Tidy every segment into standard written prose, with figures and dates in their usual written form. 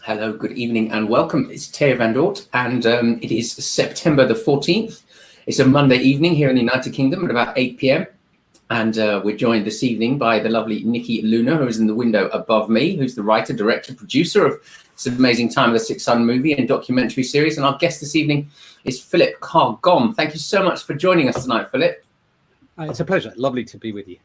Hello, good evening and welcome. It's Thea van Dort and it is September the 14th. It's a Monday evening here in the United Kingdom at about 8 p.m. And we're joined this evening by the lovely Nikki Luna, who is in the window above me, who's the writer, director, producer of this amazing Timelessness of Nature movie and documentary series. And our guest this evening is Philip Carr-Gomm. Thank you so much for joining us tonight, Philip. It's a pleasure. Lovely to be with you.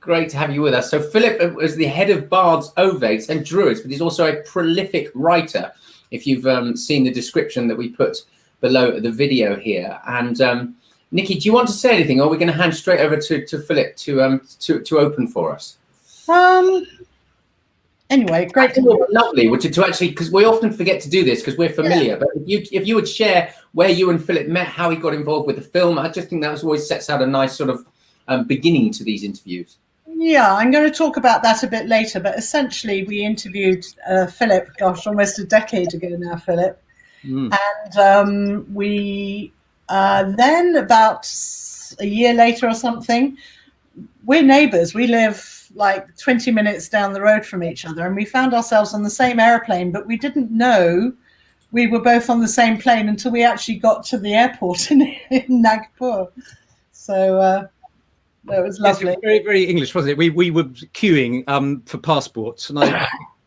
Great to have you with us. So Philip is the head of Bards, Ovates and Druids, but he's also a prolific writer, if you've seen the description that we put below the video here. And Nikki, do you want to say anything, or are we going to hand straight over to Philip to open for us? Anyway, great to be lovely, which is to actually, because we often forget to do this because we're familiar. Yeah. But if you would share where you and Philip met, how he got involved with the film, I just think that always sets out a nice sort of beginning to these interviews. Yeah, I'm going to talk about that a bit later, but essentially we interviewed Philip, gosh, almost a decade ago now, Philip. And we then about a year later or something, we're neighbours. We live like 20 minutes down the road from each other, and we found ourselves on the same airplane, but we didn't know we were both on the same plane until we actually got to the airport in Nagpur. So that was lovely. Yes, very, very English, wasn't it? We were queuing for passports, and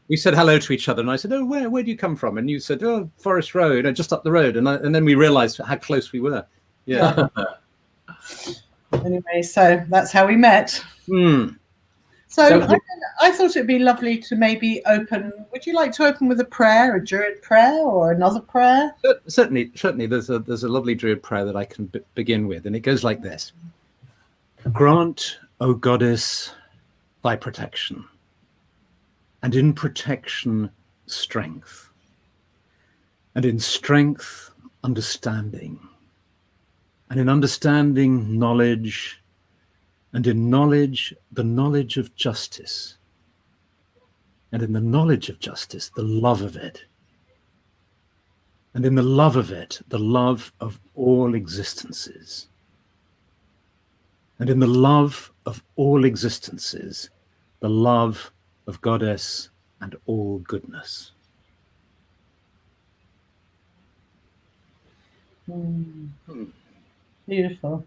we said hello to each other, and I said, "Oh, where do you come from?" And you said, "Oh, Forest Row, just up the road." And then we realised how close we were. Yeah. Anyway, so that's how we met. So I thought it'd be lovely to maybe open. Would you like to open with a prayer, a Druid prayer, or another prayer? Certainly. There's a lovely Druid prayer that I can begin with, and it goes like this. Grant, O Goddess, thy protection, and in protection, strength, and in strength, understanding, and in understanding, knowledge, and in knowledge, the knowledge of justice, and in the knowledge of justice, the love of it, and in the love of it, the love of all existences, and in the love of all existences, the love of Goddess and all goodness. Beautiful.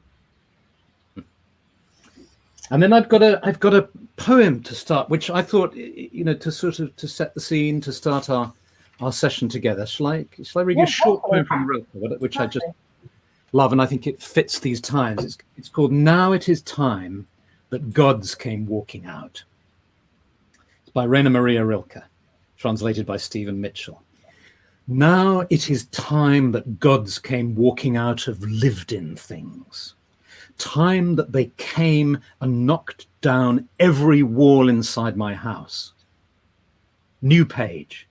And then I've got a poem to start, which I thought, to set the scene, to start our session together. Shall I read you a short poem from Rilke, which I just love, and I think it fits these times. It's called "Now It Is Time That Gods Came Walking Out." It's by Rainer Maria Rilke, translated by Stephen Mitchell. Now it is time that gods came walking out of lived-in things. Time that they came and knocked down every wall inside my house. New page.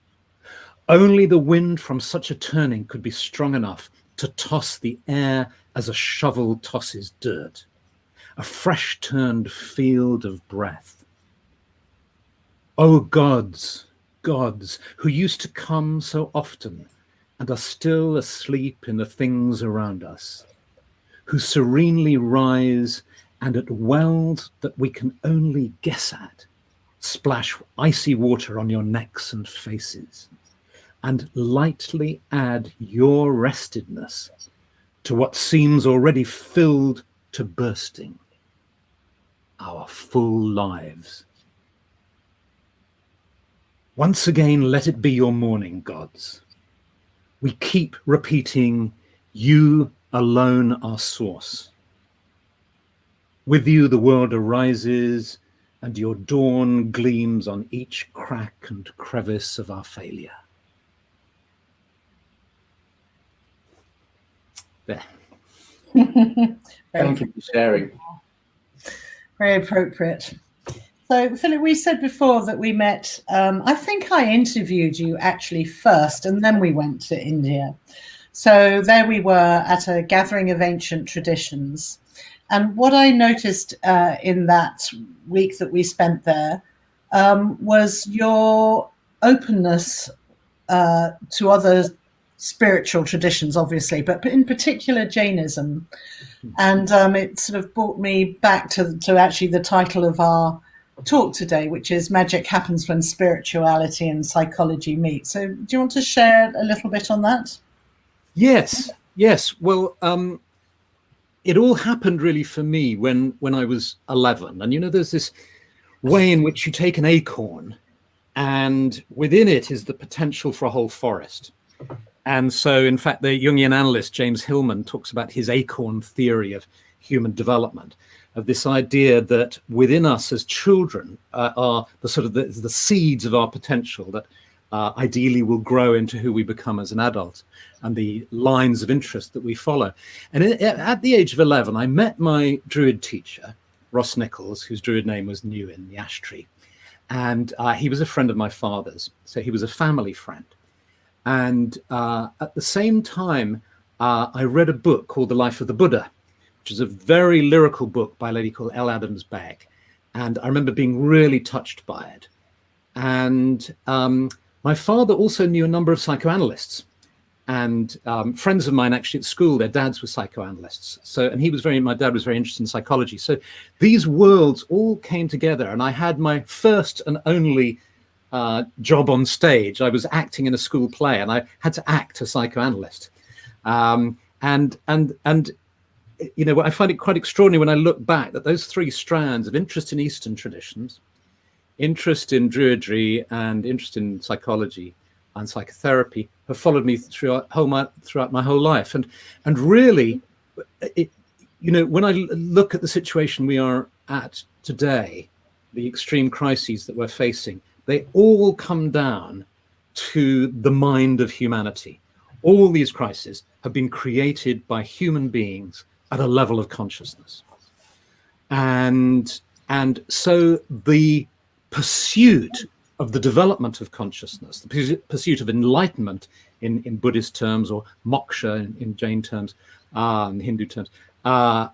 Only the wind from such a turning could be strong enough to toss the air as a shovel tosses dirt, a fresh turned field of breath. O gods, gods, who used to come so often and are still asleep in the things around us, who serenely rise and at wells that we can only guess at, splash icy water on your necks and faces, and lightly add your restedness to what seems already filled to bursting, our full lives. Once again, let it be your morning, gods. We keep repeating, you alone are source. With you the world arises, and your dawn gleams on each crack and crevice of our failure. There. Thank you for sharing. Very appropriate. So, Philip, we said before that we met, I think I interviewed you actually first, and then we went to India. So there we were at a gathering of ancient traditions. And what I noticed in that week that we spent there was your openness to other spiritual traditions, obviously, but in particular Jainism. And it sort of brought me back to actually the title of our talk today, which is Magic Happens When Spirituality and Psychology Meet. So do you want to share a little bit on that? Yes. Well, it all happened really for me when I was 11. And, there's this way in which you take an acorn and within it is the potential for a whole forest. And so, in fact, the Jungian analyst James Hillman talks about his acorn theory of human development, of this idea that within us as children are the sort of the seeds of our potential that ideally will grow into who we become as an adult, and the lines of interest that we follow. And at the age of 11, I met my Druid teacher, Ross Nichols, whose Druid name was New in the Ash Tree. And he was a friend of my father's, so he was a family friend. And at the same time, I read a book called The Life of the Buddha, which is a very lyrical book by a lady called L. Adams Begg. And I remember being really touched by it. And my father also knew a number of psychoanalysts. And friends of mine actually at school, their dads were psychoanalysts. So, and my dad was very interested in psychology. So these worlds all came together, and I had my first and only job on stage. I was acting in a school play, and I had to act a psychoanalyst. I find it quite extraordinary when I look back that those three strands of interest in Eastern traditions, interest in Druidry, and interest in psychology and psychotherapy have followed me throughout my whole life. And really, when I look at the situation we are at today, the extreme crises that we're facing, they all come down to the mind of humanity. All these crises have been created by human beings at a level of consciousness. And so the pursuit of the development of consciousness, the pursuit of enlightenment in Buddhist terms, or moksha in Jain terms, in Hindu terms, and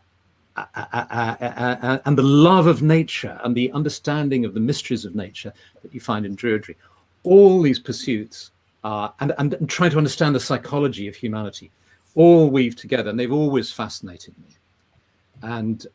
the love of nature and the understanding of the mysteries of nature that you find in Druidry, all these pursuits and trying to understand the psychology of humanity all weave together, and they've always fascinated me. And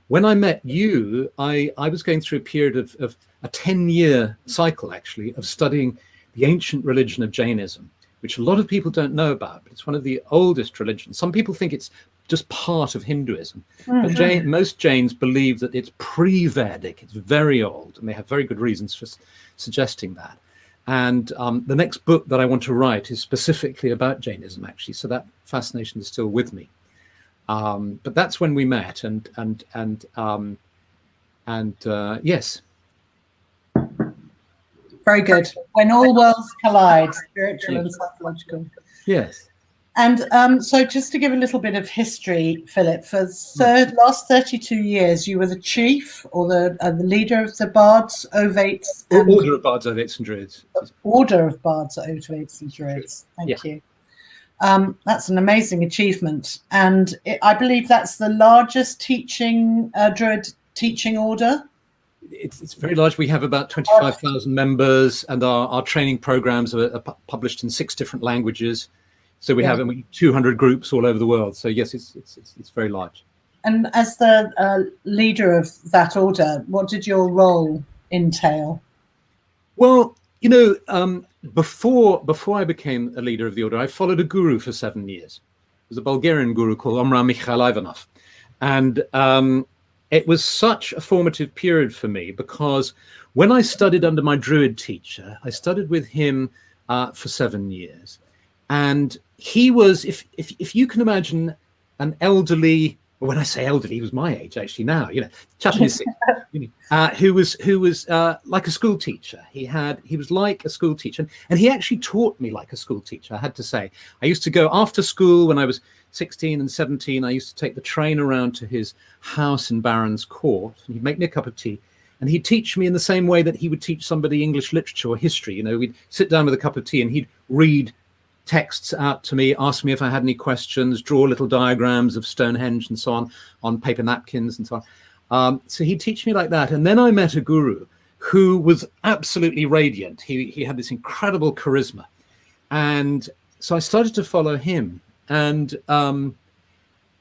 when I met you, I was going through a period of a 10-year cycle, actually, of studying the ancient religion of Jainism, which a lot of people don't know about, but it's one of the oldest religions. Some people think it's just part of Hinduism, but most Jains believe that it's pre-Vedic, it's very old, and they have very good reasons for suggesting that. And the next book that I want to write is specifically about Jainism, actually, so that fascination is still with me. But that's when we met, and yes. Very good. When all worlds collide, spiritual and psychological. Yes. And so just to give a little bit of history, Philip, for the last 32 years, you were the chief or the leader of the Bards, Ovates. Order of Bards, Ovates and Druids. Order of Bards, Ovates and Druids. Thank you. That's an amazing achievement. And I believe that's the largest Druid teaching order. It's very large. We have about 25,000 members, and our training programs are published in 6 different languages. So we have 200 groups all over the world. So yes, it's very large. And as the leader of that order, what did your role entail? Well, before I became a leader of the order, I followed a guru for 7 years. It was a Bulgarian guru called Omra Mikhail Ivanov. And it was such a formative period for me, because when I studied under my Druid teacher, I studied with him for 7 years. And he was, if you can imagine an elderly, well, when I say elderly, he was my age actually now, chucking his 60s, who was like a school teacher. He was like a school teacher, and he actually taught me like a school teacher, I had to say. I used to go after school when I was 16 and 17. I used to take the train around to his house in Barron's Court, and he'd make me a cup of tea. And he'd teach me in the same way that he would teach somebody English literature or history. We'd sit down with a cup of tea and he'd read texts out to me, ask me if I had any questions, draw little diagrams of Stonehenge and so on paper napkins and so on. So he'd teach me like that. And then I met a guru who was absolutely radiant. He had this incredible charisma. And so I started to follow him. And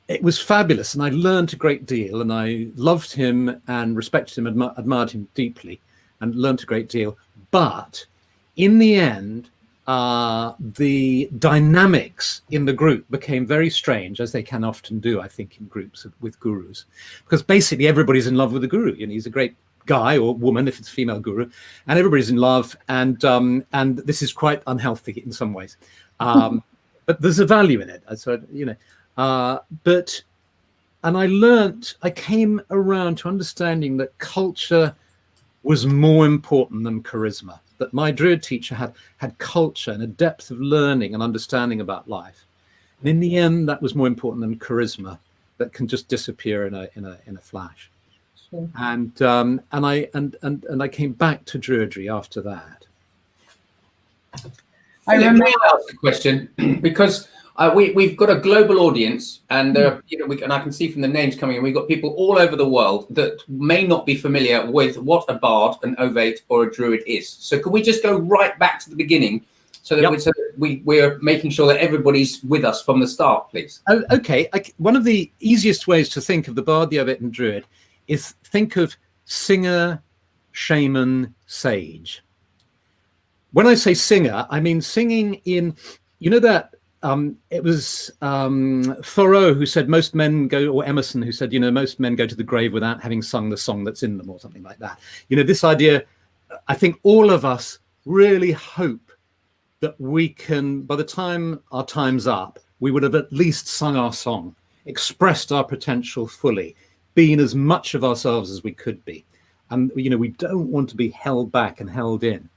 it was fabulous, and I learned a great deal, and I loved him and respected him, admired him deeply, and learned a great deal. But in the end, the dynamics in the group became very strange, as they can often do, I think, in groups with gurus, because basically everybody's in love with the guru. You know, he's a great guy or woman if it's a female guru, and everybody's in love, and this is quite unhealthy in some ways, but there's a value in it. So you know. And I came around to understanding that culture was more important than charisma, that my Druid teacher had culture and a depth of learning and understanding about life. And in the end, that was more important than charisma that can just disappear in a flash. Sure. And I came back to Druidry after that. I remember ask a question because we've got a global audience, and and I can see from the names coming in, we've got people all over the world that may not be familiar with what a bard, an ovate, or a druid is. So can we just go right back to the beginning, so that we're making sure that everybody's with us from the start, please? Oh, okay. One of the easiest ways to think of the bard, the ovate, and druid is think of singer, shaman, sage. When I say singer, I mean singing in, you know that. It was Thoreau who said most men go, or Emerson who said, you know, most men go to the grave without having sung the song that's in them, or something like that. You know, this idea, I think all of us really hope that we can, by the time our time's up, we would have at least sung our song, expressed our potential fully, been as much of ourselves as we could be. And, you know, we don't want to be held back and held in.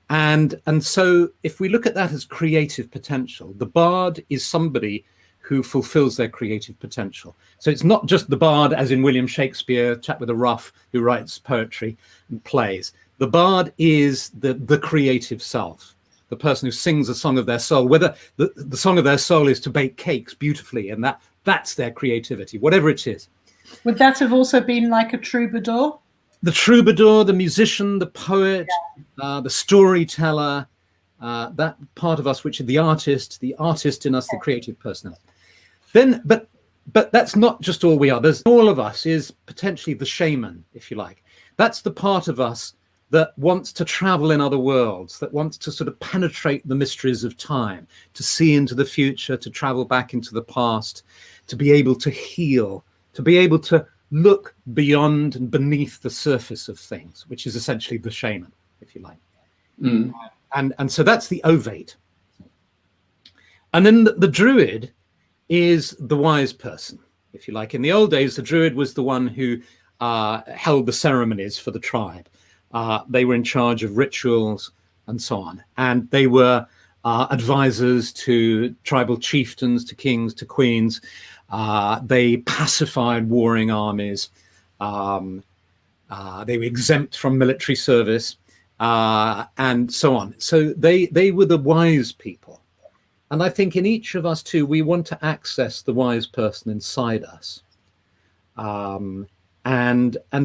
And so if we look at that as creative potential, the bard is somebody who fulfills their creative potential. So it's not just the bard as in William Shakespeare, chap with a ruff who writes poetry and plays. The bard is the creative self, the person who sings a song of their soul, whether the song of their soul is to bake cakes beautifully, and that's their creativity, whatever it is. Would that have also been like a troubadour? The troubadour, the musician, the poet, the storyteller, that part of us, which is the artist in us, the creative person. Then, but that's not just all we are. There's all of us is potentially the shaman, if you like. That's the part of us that wants to travel in other worlds, that wants to sort of penetrate the mysteries of time, to see into the future, to travel back into the past, to be able to heal, to be able to look beyond and beneath the surface of things, which is essentially the shaman, if you like. And so that's the ovate. And then the druid is the wise person, if you like. In the old days, the druid was the one who held the ceremonies for the tribe. They were in charge of rituals and so on. And they were advisors to tribal chieftains, to kings, to queens. They pacified warring armies. They were exempt from military service, and so on. So they were the wise people. And I think in each of us too, we want to access the wise person inside us. And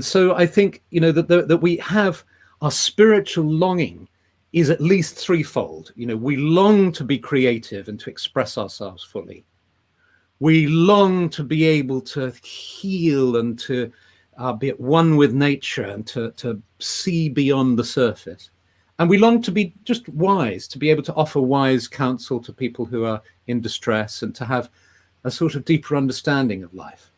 so I think, you know, that we have our spiritual longing is at least threefold. You know, we long to be creative and to express ourselves fully. We long to be able to heal and to be at one with nature and to see beyond the surface. And we long to be just wise, to be able to offer wise counsel to people who are in distress and to have a sort of deeper understanding of life.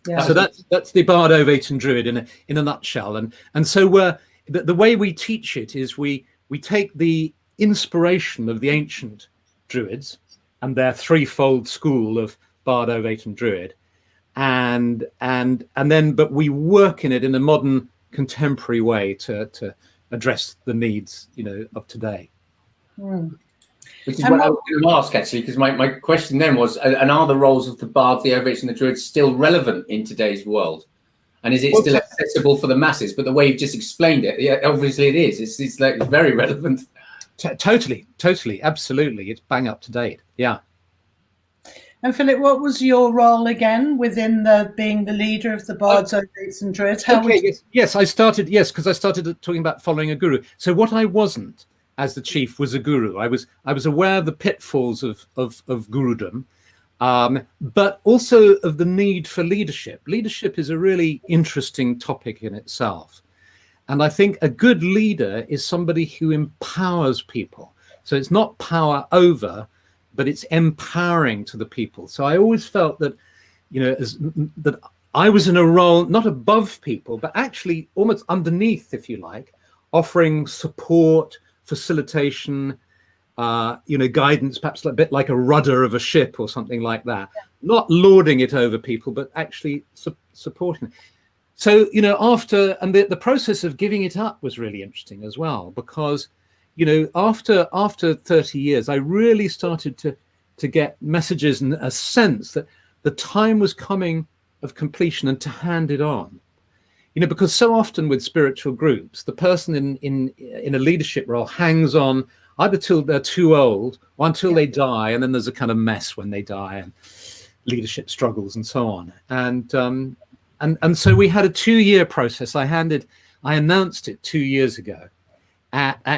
Yeah. So that's the bard, ovate, and druid in a nutshell. And so the way we teach it is we take the inspiration of the ancient druids and their threefold school of bard, ovate, and druid, and then but we work in it in a modern, contemporary way to address the needs, you know, of today. Which is what I was going to ask, actually, because my question then was, and are the roles of the bards, the ovates, and the druids still relevant in today's world? And is it still accessible for the masses? But the way you've just explained it, yeah, obviously it is. It's like very relevant. Totally, absolutely. It's bang up to date. Yeah. And Philip, what was your role again within being the leader of the bards, ovates, and druids? Yes, I started talking about following a guru. So what I wasn't as the chief was a guru. I was aware of the pitfalls of gurudom, but also of the need for leadership. Leadership is a really interesting topic in itself. And I think a good leader is somebody who empowers people. So it's not power over, but it's empowering to the people. So I always felt that, that I was in a role not above people, but actually almost underneath, if you like, offering support, facilitation, guidance, perhaps a bit like a rudder of a ship or something like that. Not lording it over people, but actually supporting. So, and the process of giving it up was really interesting as well, because, after 30 years, I really started to get messages and a sense that the time was coming of completion and to hand it on. Because so often with spiritual groups, the person in a leadership role hangs on either till they're too old or until they die, and then there's a kind of mess when they die and leadership struggles and so on. And so we had a 2-year process. I announced it 2 years ago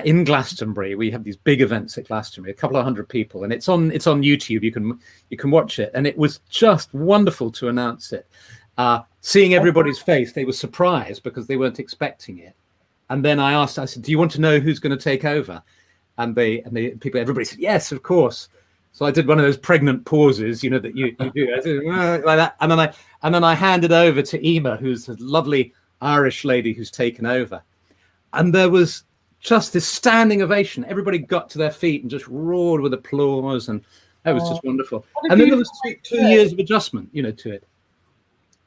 in Glastonbury. We have these big events at Glastonbury, a couple of hundred people, and it's on YouTube. You can watch it, and it was just wonderful to announce it. Seeing everybody's face, they were surprised because they weren't expecting it. And then I said, "Do you want to know who's going to take over?" And everybody said, "Yes, of course." So I did one of those pregnant pauses, that you do. I said, like that, and then I handed over to Eimear, who's a lovely Irish lady who's taken over, and there was just this standing ovation. Everybody got to their feet and just roared with applause, and that was just wonderful. And then there was 2 years of adjustment, to it.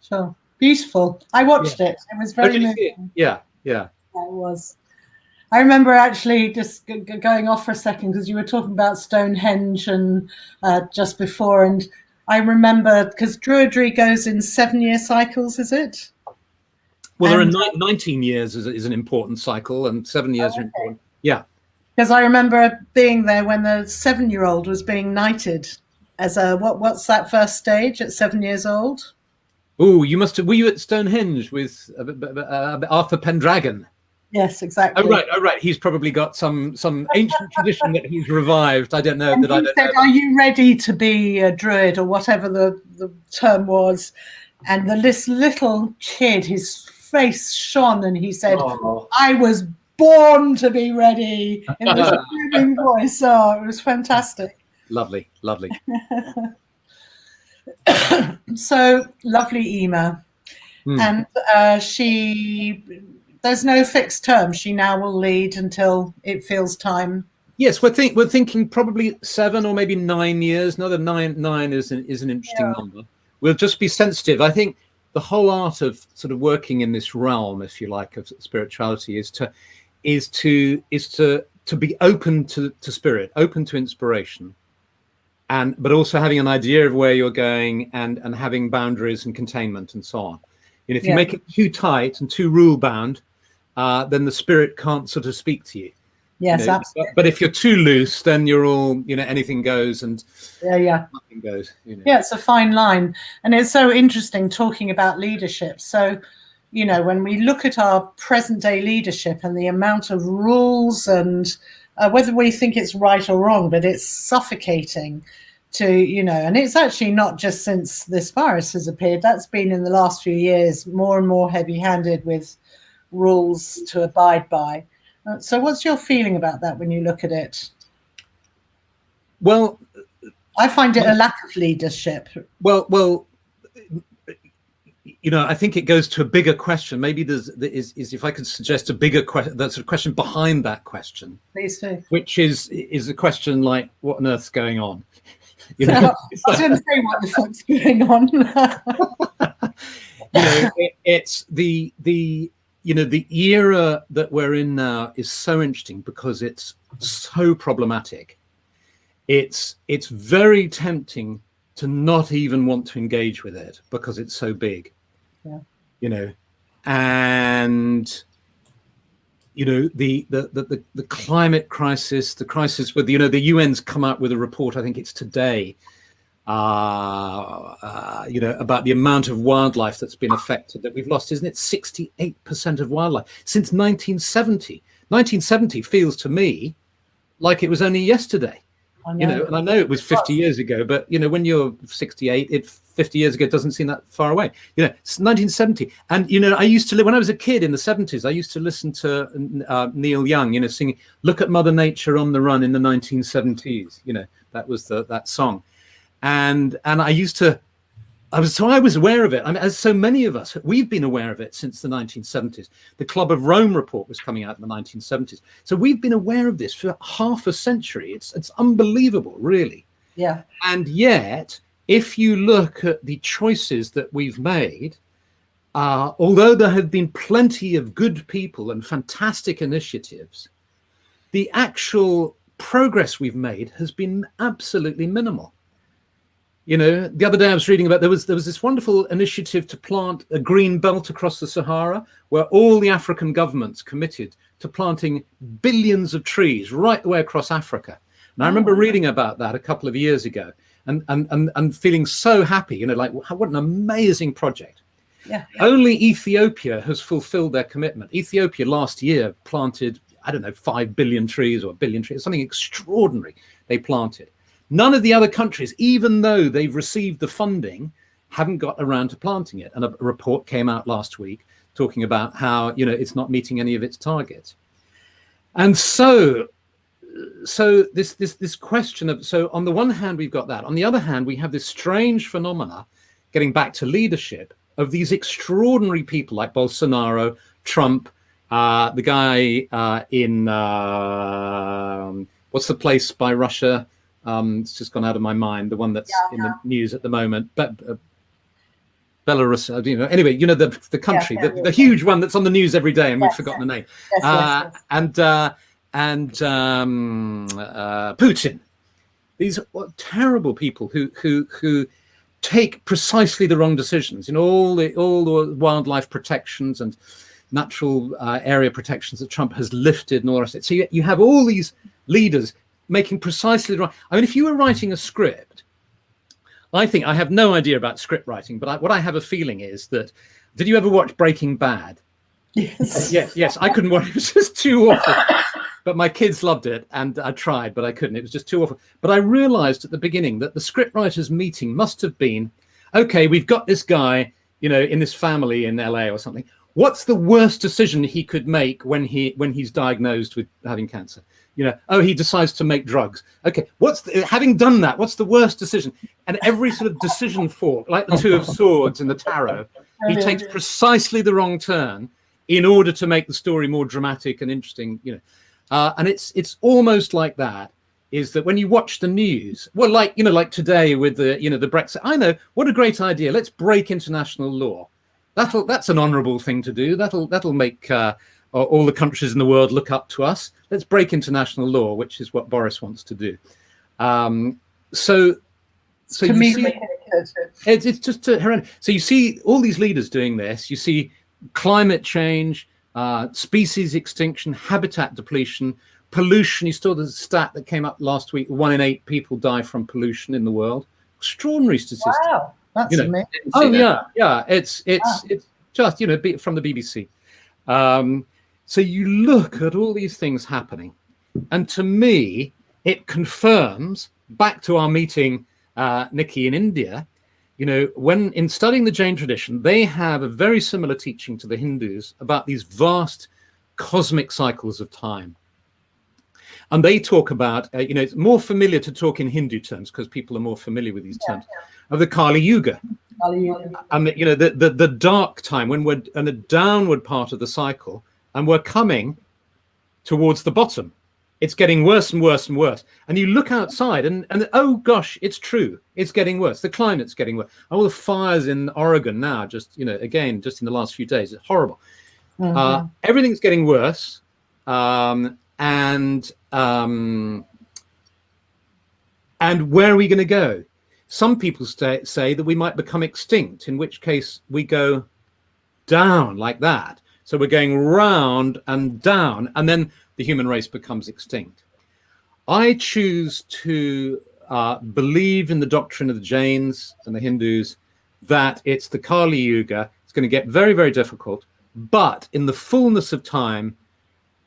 Sure, beautiful. I watched it. It was very moving. Yeah. It was. I remember actually just going off for a second because you were talking about Stonehenge and just before, and I remember because Druidry goes in 7-year cycles, is it? Well, there are 19 years is an important cycle, and 7 years are important. Yeah. Because I remember being there when the 7-year-old was being knighted as a what's that first stage at 7 years old? Oh, you must have. Were you at Stonehenge with Arthur Pendragon? Yes, exactly. Oh right. He's probably got some ancient tradition that he's revived. I don't know. And he said, "Are you ready to be a druid?" or whatever the term was. And this little kid, his face shone, and he said, "I was born to be ready," in this booming voice. Oh, it was fantastic. Lovely. So lovely, Eimear. And there's no fixed term. She now will lead until it feels time. Yes, we're thinking probably 7 or maybe 9 years. Another nine is an interesting number. We'll just be sensitive. I think the whole art of sort of working in this realm, if you like, of spirituality is to be open to spirit, open to inspiration. But also having an idea of where you're going and having boundaries and containment and so on. If you make it too tight and too rule bound, then the spirit can't sort of speak to you. Yes, absolutely. But if you're too loose, then you're all, anything goes and nothing goes. Yeah, it's a fine line. And it's so interesting talking about leadership. So, when we look at our present day leadership and the amount of rules and whether we think it's right or wrong, but it's suffocating to, and it's actually not just since this virus has appeared. That's been in the last few years, more and more heavy-handed with rules to abide by. So what's your feeling about that when you look at it? Well, I find it a lack of leadership. Well, I think it goes to a bigger question. Maybe there's if I could suggest a bigger question, that's a question behind that question. Please do. Which is a question like, what on earth's going on? I was going to say, what the fuck's going on? It's the era that we're in now is so interesting because it's so problematic. It's very tempting to not even want to engage with it because it's so big. And the climate crisis, the crisis with the UN's come out with a report, I think it's today, about the amount of wildlife that's been affected, that we've lost, isn't it? 68% of wildlife since 1970. 1970 feels to me like it was only yesterday. You know, and I know it was 50 years ago, but you know, when you're 68, 50 years ago doesn't seem that far away. You know, it's 1970, and you know, I used to live when I was a kid in the 70s. I used to listen to Neil Young, you know, singing "Look at Mother Nature on the Run" in the 1970s. You know, that was that song, and I used to. I was aware of it. I mean, as so many of us, we've been aware of it since the 1970s. The Club of Rome report was coming out in the 1970s. So we've been aware of this for half a century. It's unbelievable, really. Yeah. And yet, if you look at the choices that we've made, although there have been plenty of good people and fantastic initiatives, the actual progress we've made has been absolutely minimal. You know, the other day I was reading about there was this wonderful initiative to plant a green belt across the Sahara, where all the African governments committed to planting billions of trees right the way across Africa. And I remember reading about that a couple of years ago and feeling so happy, you know, like what an amazing project. Yeah. Only Ethiopia has fulfilled their commitment. Ethiopia last year planted, I don't know, 5 billion trees or 1 billion trees, something extraordinary they planted. None of the other countries, even though they've received the funding, haven't got around to planting it. And a report came out last week talking about how, you know, it's not meeting any of its targets. And so this question of, so on the one hand, we've got that. On the other hand, we have this strange phenomena, getting back to leadership, of these extraordinary people like Bolsonaro, Trump, the guy in, what's the place by Russia? It's just gone out of my mind. The one that's in the news at the moment, but Belarus. You know, anyway, you know the country, the huge one that's on the news every day, and we've forgotten the name. And Putin. These are terrible people who take precisely the wrong decisions. You know, all the wildlife protections and natural area protections that Trump has lifted and all the rest of it. So you have all these leaders making precisely the wrong. I mean, if you were writing a script, I think, I have no idea about script writing, but what I have a feeling is that, did you ever watch Breaking Bad? Yes. Yes. I couldn't watch it. It was just too awful. But my kids loved it, and I tried, but I couldn't. It was just too awful. But I realized at the beginning that the scriptwriters' meeting must have been, okay, we've got this guy, you know, in this family in LA or something. What's the worst decision he could make when he's diagnosed with having cancer? You know, oh, he decides to make drugs. Okay, having done that, what's the worst decision? And every sort of decision fork, like the Two of Swords in the tarot, he takes precisely the wrong turn in order to make the story more dramatic and interesting. You know, and it's almost like that. Is that when you watch the news? Well, like today with the the Brexit. I know, what a great idea. Let's break international law. That's an honourable thing to do. That'll make all the countries in the world look up to us. Let's break international law, which is what Boris wants to do. So to you see, it's just horrendous. So you see all these leaders doing this. You see climate change, species extinction, habitat depletion, pollution. You saw the stat that came up last week: 1 in 8 people die from pollution in the world. Extraordinary statistic. Wow, that's amazing. Oh yeah. It's just from the BBC. So you look at all these things happening, and to me, it confirms, back to our meeting, Nikki, in India, you know, when in studying the Jain tradition, they have a very similar teaching to the Hindus about these vast cosmic cycles of time. And they talk about, it's more familiar to talk in Hindu terms because people are more familiar with these terms, of the Kali Yuga. And, the dark time when we're in the downward part of the cycle and we're coming towards the bottom. It's getting worse and worse and worse. And you look outside and oh gosh, it's true. It's getting worse. The climate's getting worse. All the fires in Oregon now, just in the last few days, it's horrible. Mm-hmm. Everything's getting worse. And where are we going to go? Some people say that we might become extinct, in which case we go down like that. So we're going round and down, and then the human race becomes extinct. I choose to believe in the doctrine of the Jains and the Hindus that it's the Kali Yuga. It's going to get very, very difficult, but in the fullness of time,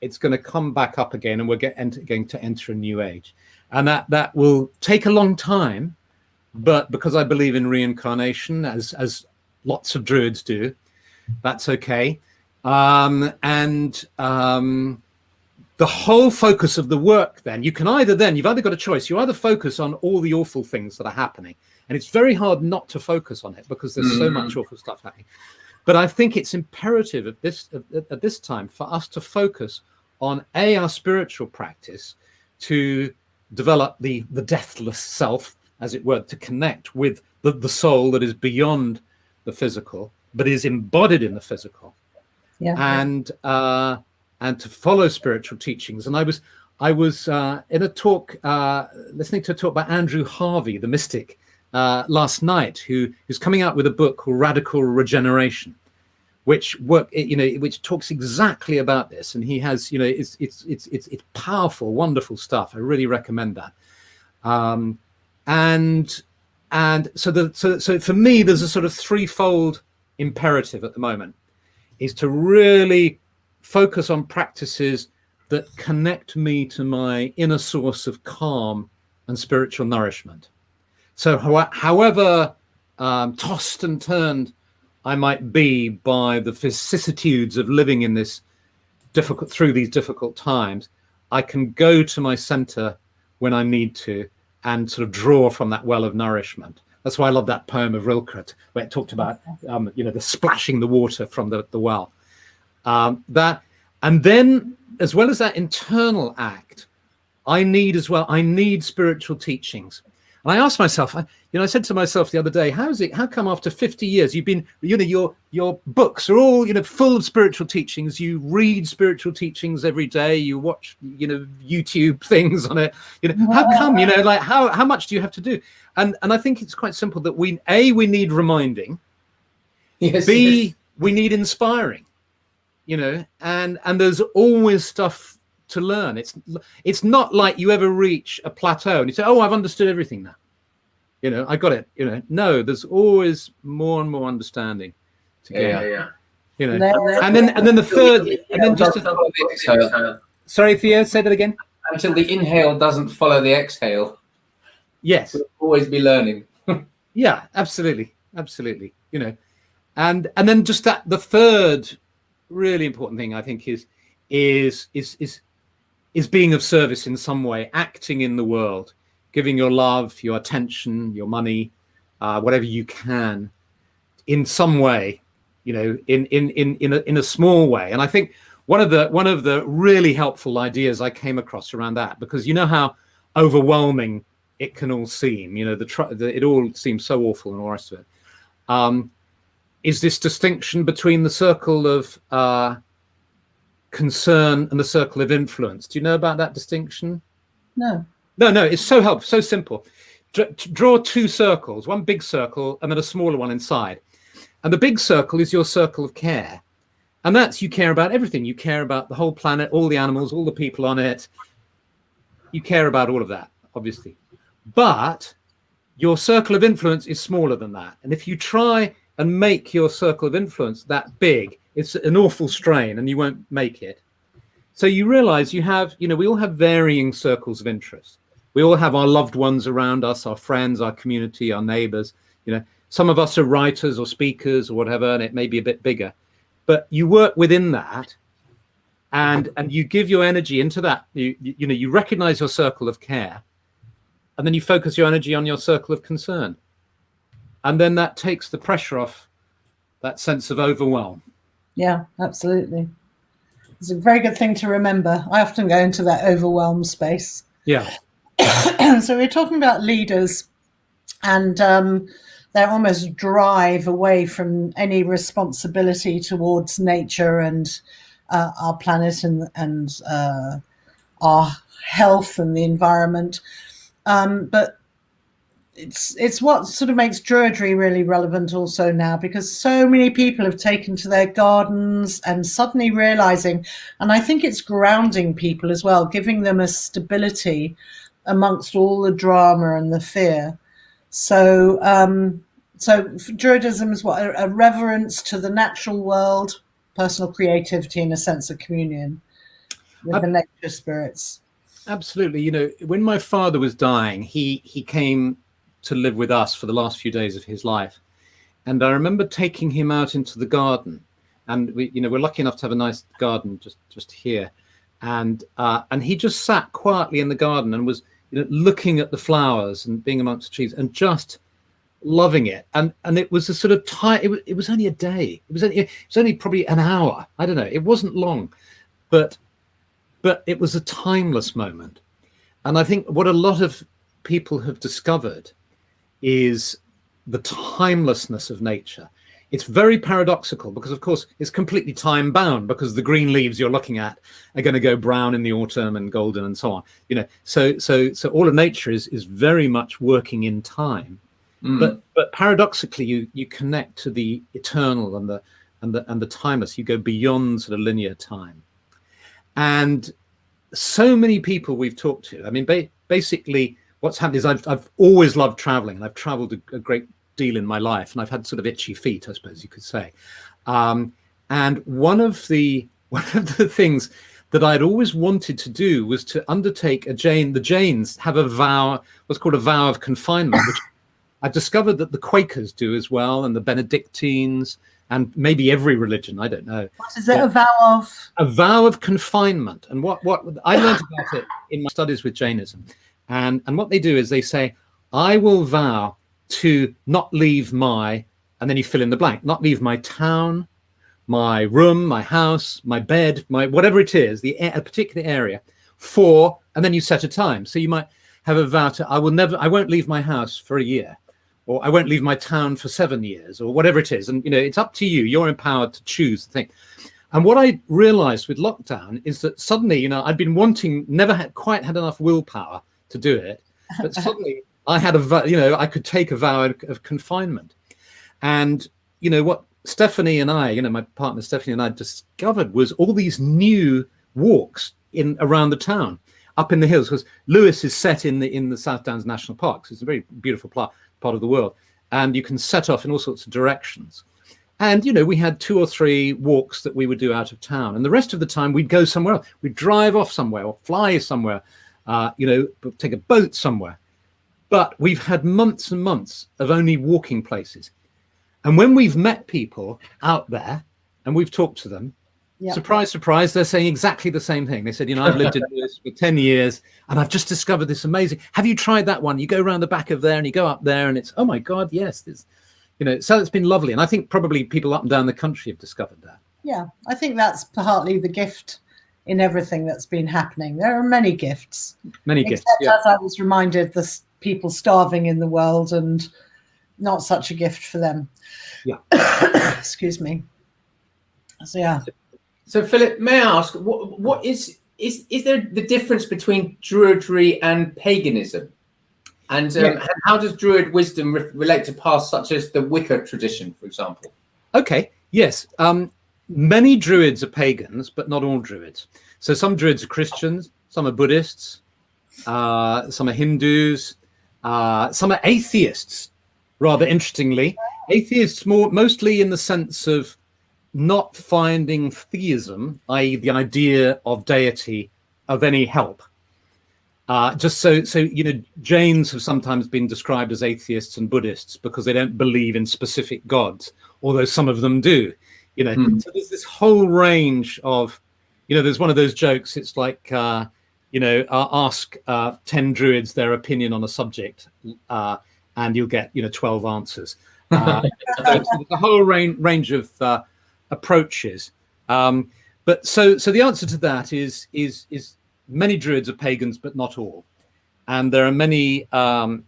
it's going to come back up again, and we're going to enter a new age. And that will take a long time, but because I believe in reincarnation, as lots of Druids do, that's okay. The whole focus of the work, then, you've either got a choice. You either focus on all the awful things that are happening, and it's very hard not to focus on it because there's so much awful stuff happening. But I think it's imperative at this time for us to focus on our spiritual practice, to develop the deathless self, as it were, to connect with the soul that is beyond the physical, but is embodied in the physical. And to follow spiritual teachings. And I was in a talk, listening to a talk by Andrew Harvey, the mystic, last night, who's coming out with a book called Radical Regeneration, which talks exactly about this. And he has, it's powerful, wonderful stuff. I really recommend that. So for me, there's a sort of threefold imperative at the moment, is to really focus on practices that connect me to my inner source of calm and spiritual nourishment. So however tossed and turned I might be by the vicissitudes of living in through these difficult times, I can go to my center when I need to and sort of draw from that well of nourishment. That's why I love that poem of Rilke, where it talked about the splashing the water from the well. And then, as well as that internal act, I need spiritual teachings. And I asked myself, I said to myself the other day, how come after 50 years you've been, your books are all, full of spiritual teachings. You read spiritual teachings every day. You watch, YouTube things on it. How come, how much do you have to do? And I think it's quite simple that we need reminding. Yes, B, we need inspiring. And there's always stuff to learn. It's not like you ever reach a plateau and you say, oh, I've understood everything now. I got it. No, there's always more and more understanding to get. And then the third, and then just sorry, Theo, say that again. Until the inhale doesn't follow the exhale. Yes, we'll always be learning. Yeah, absolutely. And then just that the third really important thing, I think, is being of service in some way, acting in the world, giving your love, your attention, your money, whatever you can, in some way, in a small way. And I think one of the really helpful ideas I came across around that, because how overwhelming it can all seem, it all seems so awful and all the rest of it. Is this distinction between the circle of concern and the circle of influence? Do you know about that distinction? No. It's so helpful, so simple. Draw two circles, one big circle and then a smaller one inside. And the big circle is your circle of care. And that's, you care about everything. You care about the whole planet, all the animals, all the people on it. You care about all of that, obviously. But your circle of influence is smaller than that. And if you try and make your circle of influence that big, it's an awful strain and you won't make it. So you realize we all have varying circles of interest. We all have our loved ones around us, our friends, our community, our neighbors. Some of us are writers or speakers or whatever, and it may be a bit bigger. But you work within that and you give your energy into that. You recognize your circle of care, and then you focus your energy on your circle of concern. And then that takes the pressure off that sense of overwhelm. Yeah, absolutely. It's a very good thing to remember. I often go into that overwhelm space. Yeah. So we're talking about leaders and their almost drive away from any responsibility towards nature and our planet and our health and the environment. But it's what sort of makes Druidry really relevant also now, because so many people have taken to their gardens and suddenly realizing, and I think it's grounding people as well, giving them a stability amongst all the drama and the fear. So Druidism is what, a reverence to the natural world, personal creativity, and a sense of communion. with the nature spirits. Absolutely. You know, when my father was dying, he came to live with us for the last few days of his life. And I remember taking him out into the garden, and we're lucky enough to have a nice garden just here. And he just sat quietly in the garden and was looking at the flowers and being amongst the trees and just loving it. And it was a sort of time. It was only a day. It was only probably an hour. I don't know. It wasn't long, but it was a timeless moment. And I think what a lot of people have discovered is the timelessness of nature. It's very paradoxical because, of course, it's completely time bound, because the green leaves you're looking at are going to go brown in the autumn and golden and so on. So all of nature is very much working in time. But paradoxically, you connect to the eternal and the timeless. You go beyond sort of linear time. And so many people we've talked to, I mean, basically what's happened is I've always loved traveling, and I've traveled a great deal in my life, and I've had sort of itchy feet, I suppose you could say. And one of the things that I'd always wanted to do was to undertake the Jains have a vow, what's called a vow of confinement, which I've discovered that the Quakers do as well, and the Benedictines, and maybe every religion, I don't know. What is it, a vow of? A vow of confinement. And what I learned about it in my studies with Jainism. And what they do is they say, I will vow to not leave and then you fill in the blank, not leave my town, my room, my house, my bed, my whatever it is, a particular area and then you set a time. So you might have a vow to, I won't leave my house for a year, or I won't leave my town for 7 years, or whatever it is. And, it's up to you. You're empowered to choose the thing. And what I realized with lockdown is that suddenly, I'd been never quite had enough willpower to do it. But suddenly I had I could take a vow of confinement. And, what Stephanie and I, my partner Stephanie and I discovered was all these new walks around the town, up in the hills, because Lewis is set in the South Downs National Park. So it's a very beautiful part of the world, and you can set off in all sorts of directions. And we had 2 or 3 walks that we would do out of town, and the rest of the time we'd go somewhere else. We'd drive off somewhere or fly somewhere, take a boat somewhere. But we've had months and months of only walking places, and when we've met people out there and we've talked to them, surprise, surprise, they're saying exactly the same thing. They said, I've lived in this for 10 years and I've just discovered this amazing. Have you tried that one? You go around the back of there and you go up there and it's, oh my God, yes. So it's been lovely. And I think probably people up and down the country have discovered that. Yeah, I think that's partly the gift in everything that's been happening. There are many gifts. Many gifts, as I was reminded, the people starving in the world, and not such a gift for them. Yeah. Excuse me. So, yeah. So, Philip, may I ask, what is there the difference between Druidry and paganism? And how does Druid wisdom relate to paths such as the Wicca tradition, for example? Okay, yes. Many Druids are pagans, but not all Druids. So some Druids are Christians, some are Buddhists, some are Hindus, some are atheists, rather interestingly. Atheists mostly in the sense of not finding theism, i.e. the idea of deity, of any help. Just so Jains have sometimes been described as atheists and Buddhists because they don't believe in specific gods, although some of them do. So there's this whole range of, there's one of those jokes. It's like, ask 10 Druids their opinion on a subject, and you'll get 12 answers. So there's a whole range of approaches, but so the answer to that is many Druids are pagans, but not all, and there are many. So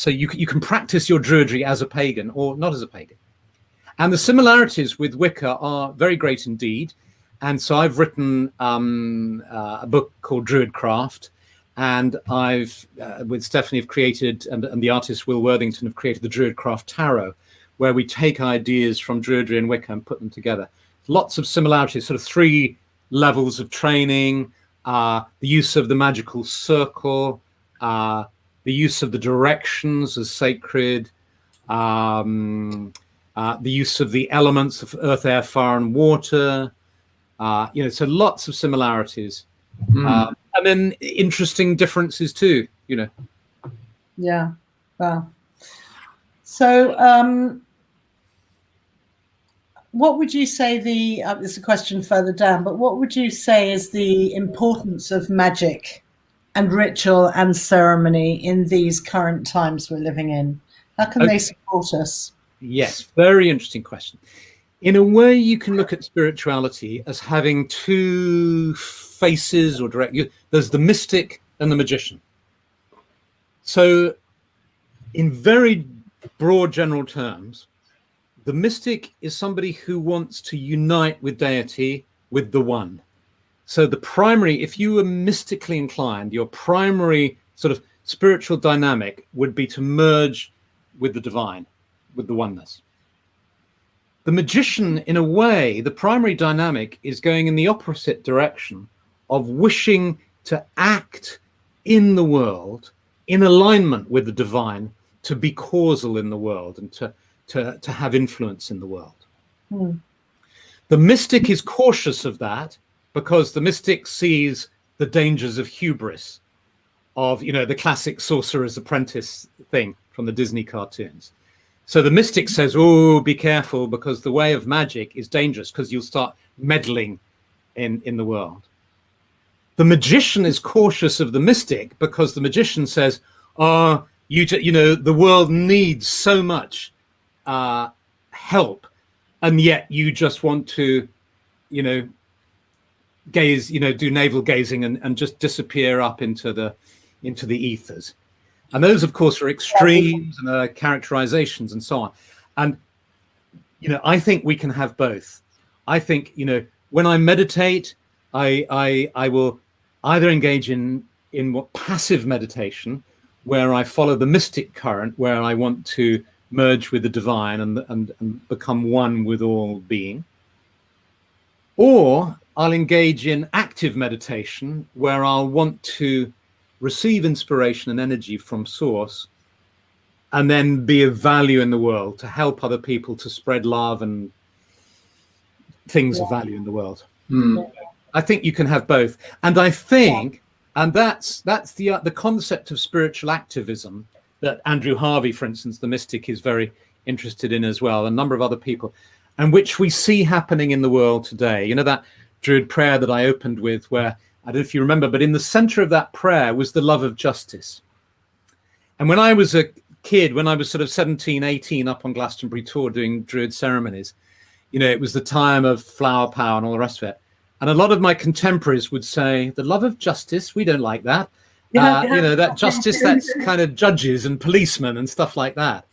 you can practice your Druidry as a pagan or not as a pagan, and the similarities with Wicca are very great indeed. And so I've written a book called Druidcraft, and I've with Stephanie have created, and the artist Will Worthington have created the Druidcraft Tarot, where we take ideas from Druidry and Wicca and put them together. Lots of similarities, sort of 3 levels of training, the use of the magical circle, the use of the directions as sacred, the use of the elements of earth, air, fire, and water, So lots of similarities, and then interesting differences too. Yeah. Wow. So, what would you say there's a question further down, but what would you say is the importance of magic and ritual and ceremony in these current times we're living in? How can they support us? Yes, very interesting question. In a way, you can look at spirituality as having two faces or there's the mystic and the magician. So in very broad general terms, the mystic is somebody who wants to unite with deity, with the one. So the primary, if you were mystically inclined, your primary sort of spiritual dynamic would be to merge with the divine, with the oneness. The magician, in a way, the primary dynamic is going in the opposite direction of wishing to act in the world in alignment with the divine, to be causal in the world and to have influence in the world. The mystic is cautious of that because the mystic sees the dangers of hubris, of the classic Sorcerer's Apprentice thing from the Disney cartoons. So the mystic says, oh, be careful, because the way of magic is dangerous because you'll start meddling in the world. The magician is cautious of the mystic because the magician says, oh, the world needs so much help, and yet you just want to, gaze, do navel gazing and just disappear up into the ethers. And those, of course, are extremes and characterizations and so on. And, I think we can have both. I think, when I meditate, I will either engage in what passive meditation, where I follow the mystic current, where I want to merge with the divine and become one with all being. Or I'll engage in active meditation, where I'll want to receive inspiration and energy from source, and then be of value in the world to help other people to spread love and things of value in the world. I think you can have both. And I think, and that's the concept of spiritual activism that Andrew Harvey, for instance, the mystic, is very interested in as well, a number of other people, and which we see happening in the world today. That Druid prayer that I opened with, where, I don't know if you remember, but in the center of that prayer was the love of justice. And when I was a kid, when I was sort of 17, 18, up on Glastonbury tour doing Druid ceremonies, it was the time of flower power and all the rest of it. And a lot of my contemporaries would say, the love of justice, we don't like that. That justice, that's kind of judges and policemen and stuff like that.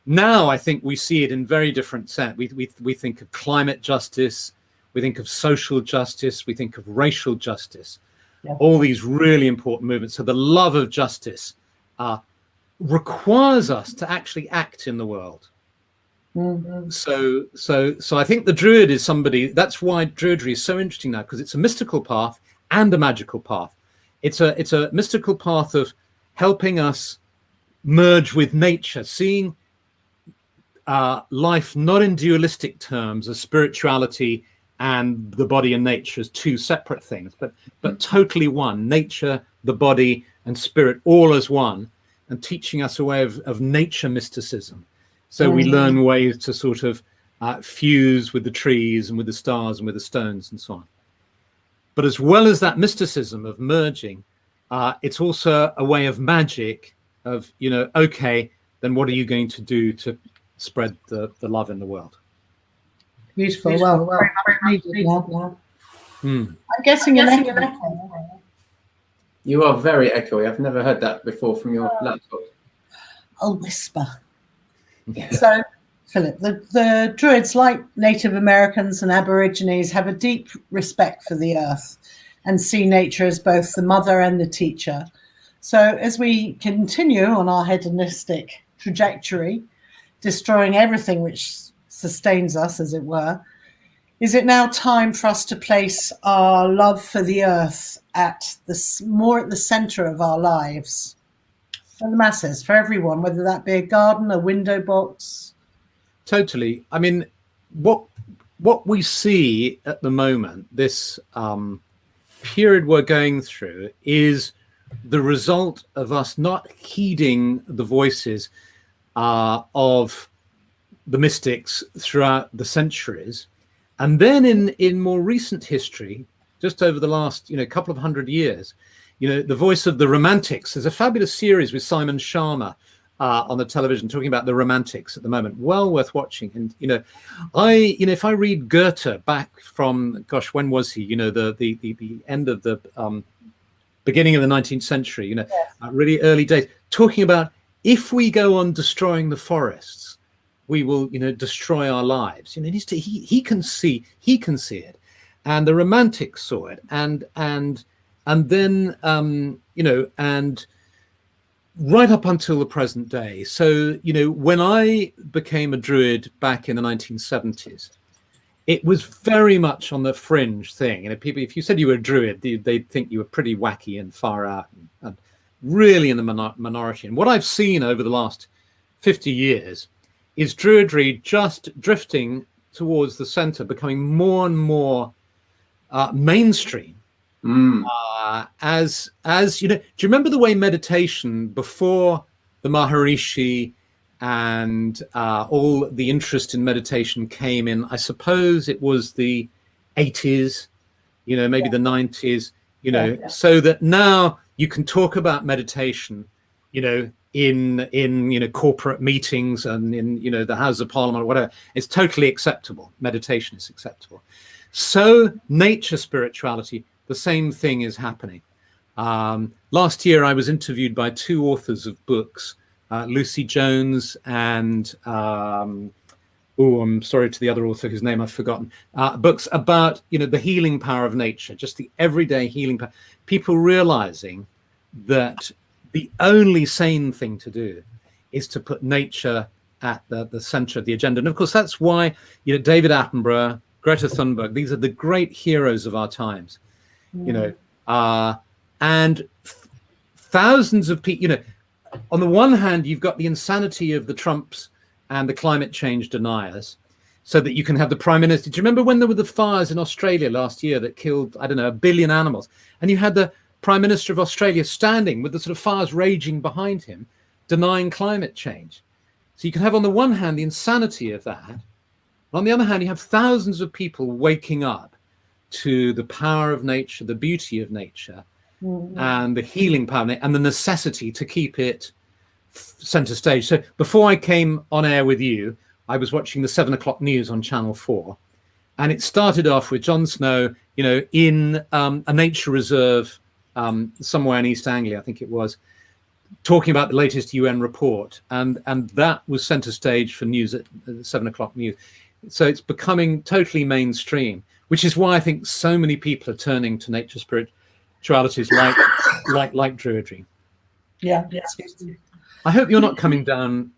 Now, I think we see it in very different sense. We think of climate justice, we think of social justice, we think of racial justice, all these really important movements. So the love of justice requires us to actually act in the world. So I think the Druid is somebody, that's why Druidry is so interesting now, because it's a mystical path and a magical path. It's a mystical path of helping us merge with nature, seeing life not in dualistic terms as spirituality and the body and nature as two separate things, but totally one. Nature, the body, and spirit all as one, and teaching us a way of nature mysticism. So we learn ways to sort of fuse with the trees and with the stars and with the stones and so on. But as well as that mysticism of merging, it's also a way of magic of, okay, then what are you going to do to spread the love in the world? Beautiful. Well. I'm guessing an echo. You are very echoey. I've never heard that before from your laptop. I'll whisper. So, Philip, the Druids, like Native Americans and Aborigines, have a deep respect for the earth and see nature as both the mother and the teacher. So as we continue on our hedonistic trajectory, destroying everything which sustains us, as it were, is it now time for us to place our love for the earth more at the center of our lives? For the masses, for everyone, whether that be a garden, a window box. Totally. I mean, what what we see at the moment, this period we're going through, is the result of us not heeding the voices of the mystics throughout the centuries. And then in more recent history, just over the last couple of 100 years, the voice of the Romantics. There's a fabulous series with Simon Sharma on the television talking about the Romantics at the moment. Well worth watching. And if I read Goethe back from, gosh, when was he? The end of the beginning of the 19th century. Yes. Really early days, talking about if we go on destroying the forests, we will destroy our lives. He can see it, and the Romantics saw it, and then and right up until the present day. So when I became a Druid back in the 1970s, it was very much on the fringe thing. People, if you said you were a Druid, they'd think you were pretty wacky and far out and really in the minority. And what I've seen over the last 50 years is Druidry just drifting towards the center, becoming more and more mainstream. As do you remember the way meditation before the Maharishi and all the interest in meditation came in? I suppose it was the 80s, maybe the 90s, so that now you can talk about meditation, in corporate meetings and in the House of Parliament or whatever. It's totally acceptable. Meditation is acceptable. So nature spirituality, the same thing is happening. Last year I was interviewed by two authors of books, Lucy Jones and I'm sorry to the other author whose name I've forgotten, books about the healing power of nature, just the everyday healing power. People realizing that the only sane thing to do is to put nature at the center of the agenda. And of course, that's why David Attenborough, Greta Thunberg, these are the great heroes of our times. And thousands of people, on the one hand, you've got the insanity of the Trumps and the climate change deniers, so that you can have the prime minister. Do you remember when there were the fires in Australia last year that killed, 1 billion animals? And you had the Prime Minister of Australia standing with the sort of fires raging behind him, denying climate change. So you can have on the one hand the insanity of that. On the other hand, you have thousands of people waking up to the power of nature, the beauty of nature, and the healing power and the necessity to keep it center stage. So before I came on air with you, I was watching the 7 o'clock news on Channel 4, and it started off with Jon Snow, in a nature reserve somewhere in East Anglia, I think it was, talking about the latest UN report, and that was center stage for news at 7 o'clock news. So it's becoming totally mainstream, which is why I think so many people are turning to nature spiritualities like Druidry. Yeah. I hope you're not coming down,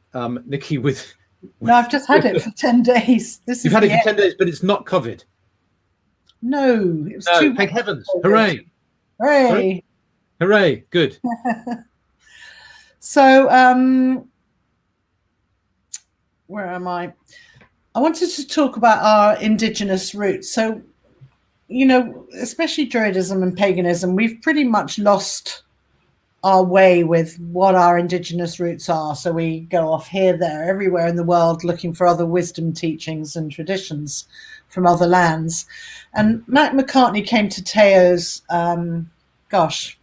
Nikki, with No, I've just had it for 10 days. You've had it for 10 days, but it's not COVID. No, it was too. Thank heavens! Hooray! Hooray! Hooray! Good. So, where am I? I wanted to talk about our indigenous roots. So, especially Druidism and paganism, we've pretty much lost our way with what our indigenous roots are. So we go off here, there, everywhere in the world looking for other wisdom teachings and traditions from other lands. And Matt McCartney came to Teo's, about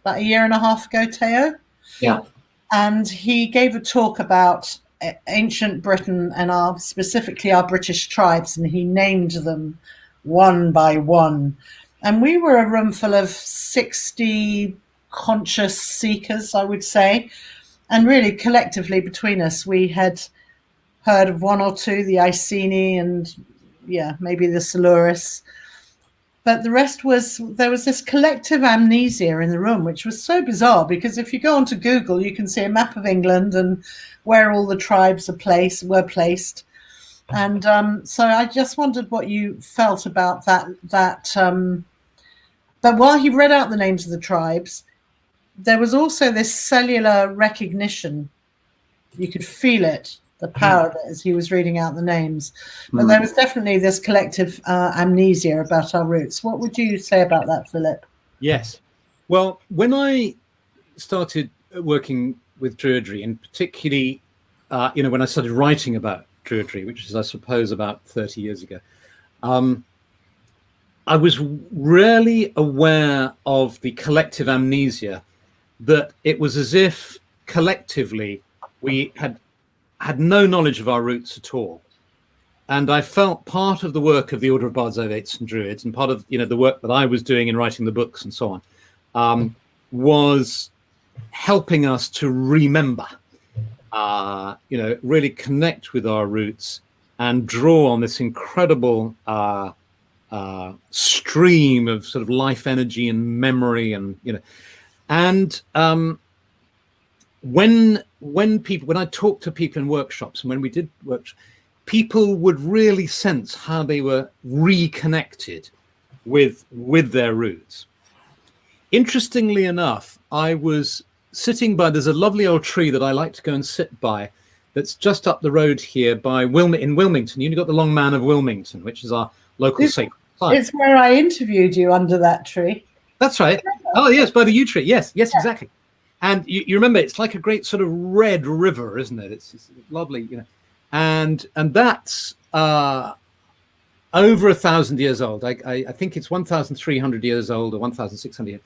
a year and a half ago, Teo. Yeah. And he gave a talk about ancient Britain and specifically our British tribes, and he named them one by one. And we were a room full of 60 conscious seekers, I would say. And really collectively between us, we had heard of one or two, the Iceni and maybe the Siluris. But the rest there was this collective amnesia in the room, which was so bizarre, because if you go onto Google, you can see a map of England and where all the tribes were placed. And so I just wondered what you felt about that. But while he read out the names of the tribes, there was also this cellular recognition. You could feel it, the power of it as he was reading out the names. But there was definitely this collective amnesia about our roots. What would you say about that, Philip? Yes. Well, when I started working with Druidry, and particularly, when I started writing about Druidry, which is, I suppose, about 30 years ago, I was really aware of the collective amnesia, that it was as if collectively we had no knowledge of our roots at all. And I felt part of the work of the Order of Bards, Ovates and Druids, and part of the work that I was doing in writing the books and so on, was helping us to remember, really connect with our roots and draw on this incredible stream of sort of life energy and memory, and when I talked to people in workshops, and when we did workshops, people would really sense how they were reconnected with their roots. Interestingly enough, I was sitting by, there's a lovely old tree that I like to go and sit by, that's just up the road here by in Wilmington. You've got the Long Man of Wilmington, which is our local sacred site. It's where I interviewed you, under that tree. That's right. Oh yes, by the yew tree. Yes, exactly. And you remember, it's like a great sort of red river, isn't it? It's lovely, and that's over 1,000 years old. I think it's 1,300 years old or 1,600 years.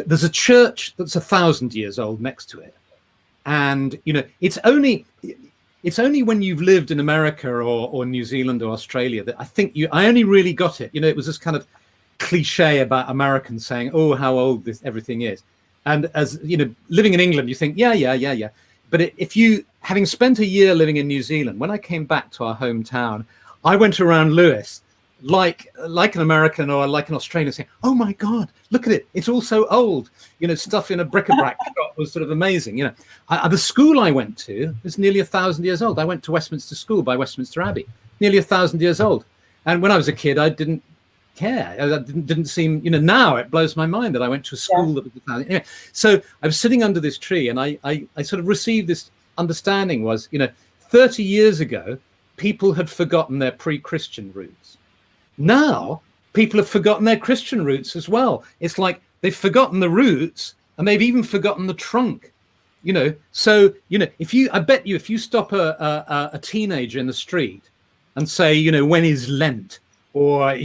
There's a church that's 1,000 years old next to it, and it's only when you've lived in America or New Zealand or Australia that I only really got it. It was this kind of cliche about Americans saying, "Oh, how old everything is," and as living in England, you think, yeah. But if you, having spent a year living in New Zealand, when I came back to our hometown, I went around Lewis like an American or like an Australian, saying, "Oh my God, look at it! It's all so old." Stuff in a bric-a-brac shop was sort of amazing. The school I went to is nearly 1,000 years old. I went to Westminster School by Westminster Abbey, nearly 1,000 years old. And when I was a kid, I didn't care. That didn't seem. Now it blows my mind that I went to a school that was 1,000. Anyway, so I was sitting under this tree, and I sort of received this understanding. Was 30 years ago, people had forgotten their pre-Christian roots. Now people have forgotten their Christian roots as well. It's like they've forgotten the roots, and they've even forgotten the trunk. So I bet you if you stop a teenager in the street and say, when is Lent, or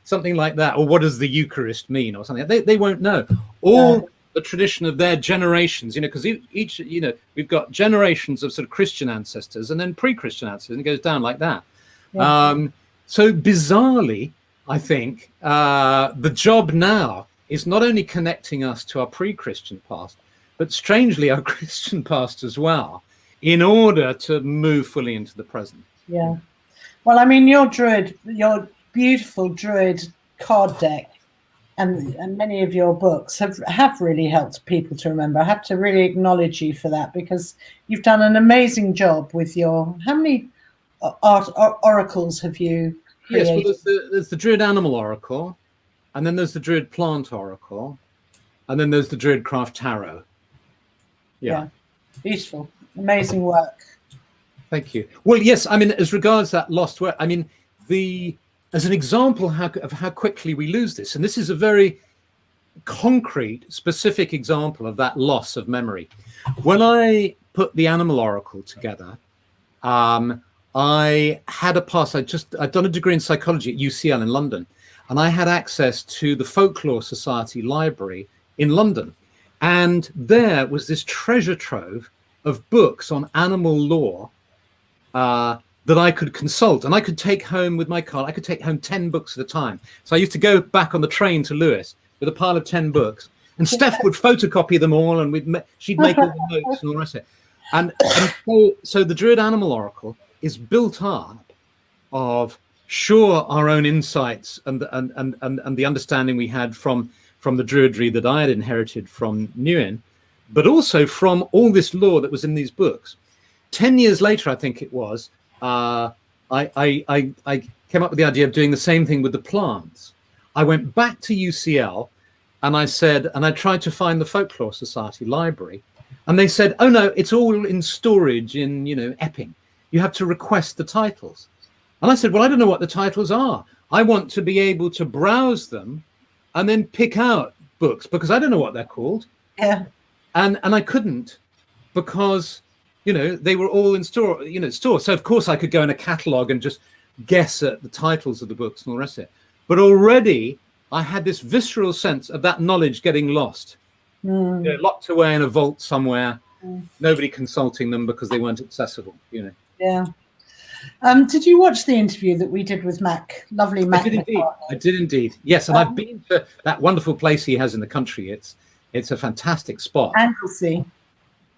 something like that, or what does the Eucharist mean, or something, they won't know. All the tradition of their generations, because each we've got generations of sort of Christian ancestors and then pre-Christian ancestors, and it goes down like that. So bizarrely, I think the job now is not only connecting us to our pre-Christian past, but strangely our Christian past as well, in order to move fully into the present. Yeah. Well, I mean, your beautiful Druid card deck and many of your books have really helped people to remember. I have to really acknowledge you for that, because you've done an amazing job with how many oracles have you created? Yes, well, there's the Druid Animal Oracle, and then there's the Druid Plant Oracle, and then there's the Druid Craft Tarot. Yeah. Beautiful. Amazing work. Thank you. Well, yes, I mean, as regards that lost work, I mean, as an example of how quickly we lose this, and this is a very concrete, specific example of that loss of memory. When I put the Animal Oracle together, I had a past. I'd done a degree in psychology at UCL in London, and I had access to the Folklore Society library in London. And there was this treasure trove of books on animal law that I could consult, and I could take home with my car. I could take home 10 books at a time. So I used to go back on the train to Lewis with a pile of 10 books, and Steph would photocopy them all, and she'd make all the notes and all the rest of it. And so the Druid Animal Oracle is built up of our own insights and the understanding we had from the Druidry that I had inherited from Nguyen, but also from all this lore that was in these books. 10 years later, I think it was, I came up with the idea of doing the same thing with the plants. I went back to UCL and I tried to find the Folklore Society library, And they said, oh no, it's all in storage in, you know, Epping. You have to request the titles. And I said, well, I don't know what the titles are. I want to be able to browse them and then pick out books, because I don't know what they're called. Yeah. And I couldn't, because, you know, they were all in store, you know, store. So of course I could go in a catalogue and just guess at the titles of the books and all the rest of it. But already I had this visceral sense of that knowledge getting lost, you know, locked away in a vault somewhere, nobody consulting them because they weren't accessible, you know. Yeah. Did you watch the interview that we did with Mac? Lovely Mac. I did indeed. Yes, and I've been to that wonderful place he has in the country. It's a fantastic spot. Anglesey.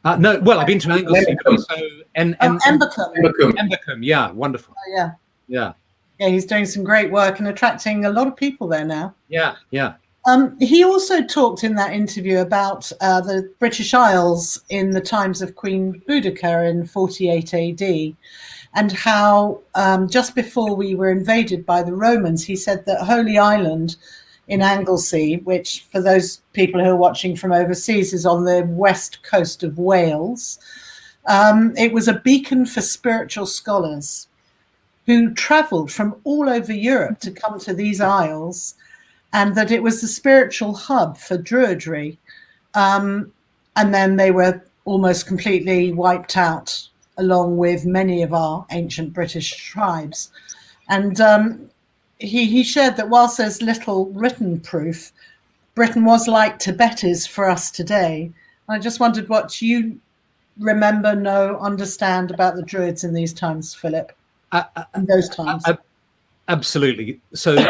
No, well, I've been to Anglesey, but also Embercombe. Yeah, wonderful. Oh, yeah. Yeah. Yeah, he's doing some great work and attracting a lot of people there now. Yeah, yeah. He also talked in that interview about the British Isles in the times of Queen Boudica in 48 AD, and how just before we were invaded by the Romans, he said that Holy Island in Anglesey, which for those people who are watching from overseas is on the west coast of Wales, it was a beacon for spiritual scholars who travelled from all over Europe to come to these isles, and that it was the spiritual hub for Druidry. And then they were almost completely wiped out, along with many of our ancient British tribes. And he shared that whilst there's little written proof, Britain was like Tibet is for us today. I just wondered what you remember, know, understand about the Druids in these times, Philip, in those times. Absolutely. So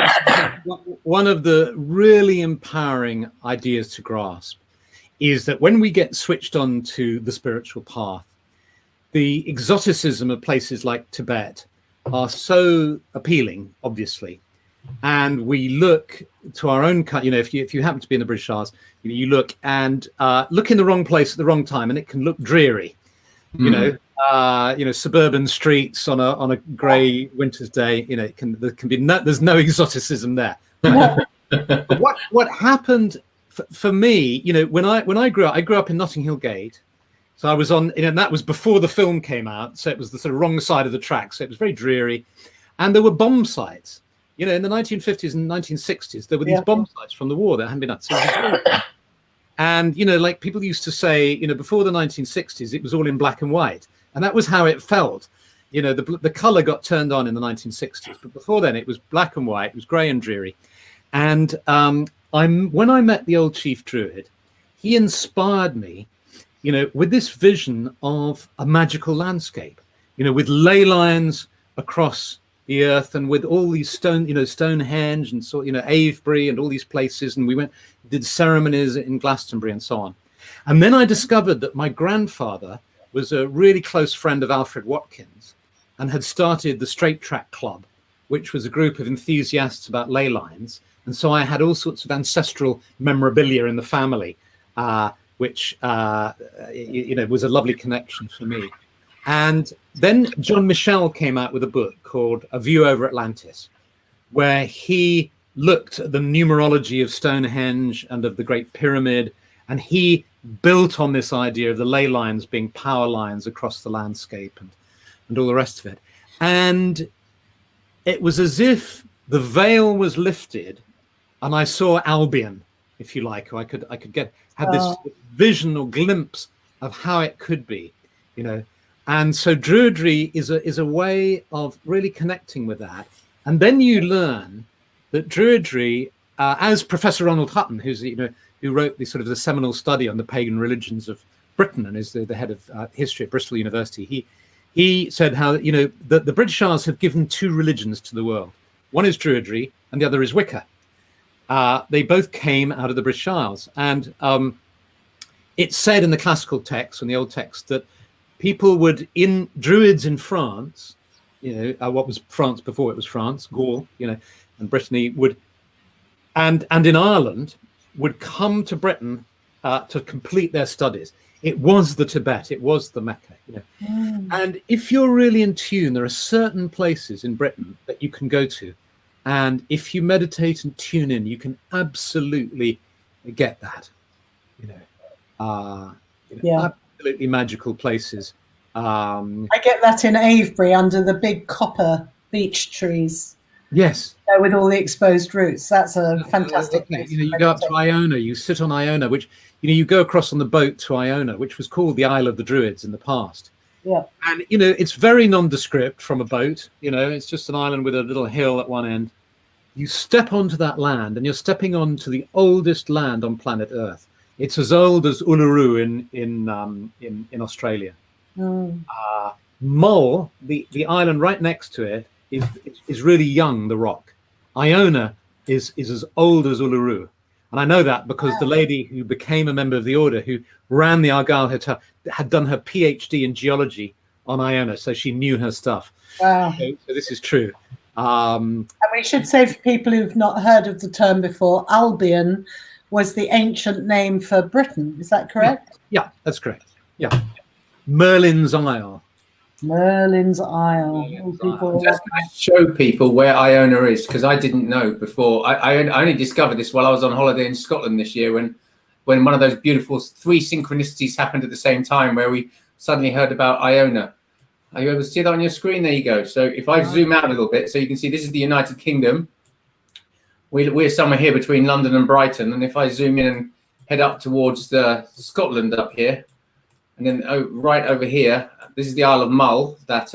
one of the really empowering ideas to grasp is that when we get switched on to the spiritual path, the exoticism of places like Tibet are so appealing, obviously. And we look to our own, you know, if you happen to be in the British Isles, you look and look in the wrong place at the wrong time, and it can look dreary, you know, suburban streets on a grey winter's day. You know, there's no exoticism there. But what happened for me, you know, when I grew up in Notting Hill Gate. So I was on, and that was before the film came out. So it was the sort of wrong side of the track. So it was very dreary. And there were bomb sites. You know, in the 1950s and 1960s, there were these bomb sites from the war that hadn't been up. And, you know, like people used to say, you know, before the 1960s, it was all in black and white. And that was how it felt. You know, the color got turned on in the 1960s. But before then, it was black and white. It was grey and dreary. And when I met the old chief Druid, he inspired me, you know, with this vision of a magical landscape, you know, with ley lines across the earth and with all these Stonehenge and so, you know, Avebury and all these places. And we did ceremonies in Glastonbury and so on. And then I discovered that my grandfather was a really close friend of Alfred Watkins and had started the Straight Track Club, which was a group of enthusiasts about ley lines. And so I had all sorts of ancestral memorabilia in the family, which, you know, was a lovely connection for me. And then John Michel came out with a book called A View Over Atlantis, where he looked at the numerology of Stonehenge and of the Great Pyramid, and he built on this idea of the ley lines being power lines across the landscape and all the rest of it. And it was as if the veil was lifted and I saw Albion, if you like, or I could have this vision or glimpse of how it could be, you know. And so Druidry is a way of really connecting with that. And then you learn that Druidry, as Professor Ronald Hutton, who wrote the seminal study on the pagan religions of Britain and is the head of history at Bristol University, he said how, you know, the British Isles have given two religions to the world. One is Druidry and the other is Wicca. They both came out of the British Isles. And it's said in the classical texts and the old text that people Druids in France, you know, what was France before it was France, Gaul, you know, and Brittany and in Ireland would come to Britain to complete their studies. It was the Tibet, it was the Mecca, you know. And if you're really in tune, there are certain places in Britain that you can go to. And if you meditate and tune in, you can absolutely get that, you know. absolutely magical places. I get that in Avebury under the big copper beech trees. Yes. With all the exposed roots. That's a fantastic place. You go up to Iona, you sit on Iona, which, you go across on the boat to Iona, which was called the Isle of the Druids in the past. Yeah. And, it's very nondescript from a boat. It's just an island with a little hill at one end. You step onto that land and you're stepping onto the oldest land on planet Earth. It's as old as Uluru in Australia. Mull, the island right next to it, is really young, the rock. Iona is as old as Uluru. And I know that because the lady who became a member of the order, who ran the Argyle Hotel, had done her PhD in geology on Iona, so she knew her stuff. Wow. So this is true. And we should say, for people who've not heard of the term before, Albion was the ancient name for Britain. Is that correct? Yeah, that's correct. Yeah. Merlin's Isle. Merlin's Isle. Just to show people where Iona is, because I didn't know before. I only discovered this while I was on holiday in Scotland this year, when one of those beautiful 3 synchronicities happened at the same time, where we suddenly heard about Iona. Are you able to see that on your screen? There you go. So if I zoom out a little bit, so you can see this is the United Kingdom. We're somewhere here between London and Brighton, and if I zoom in and head up towards the Scotland up here, and then right over here, this is the Isle of Mull. That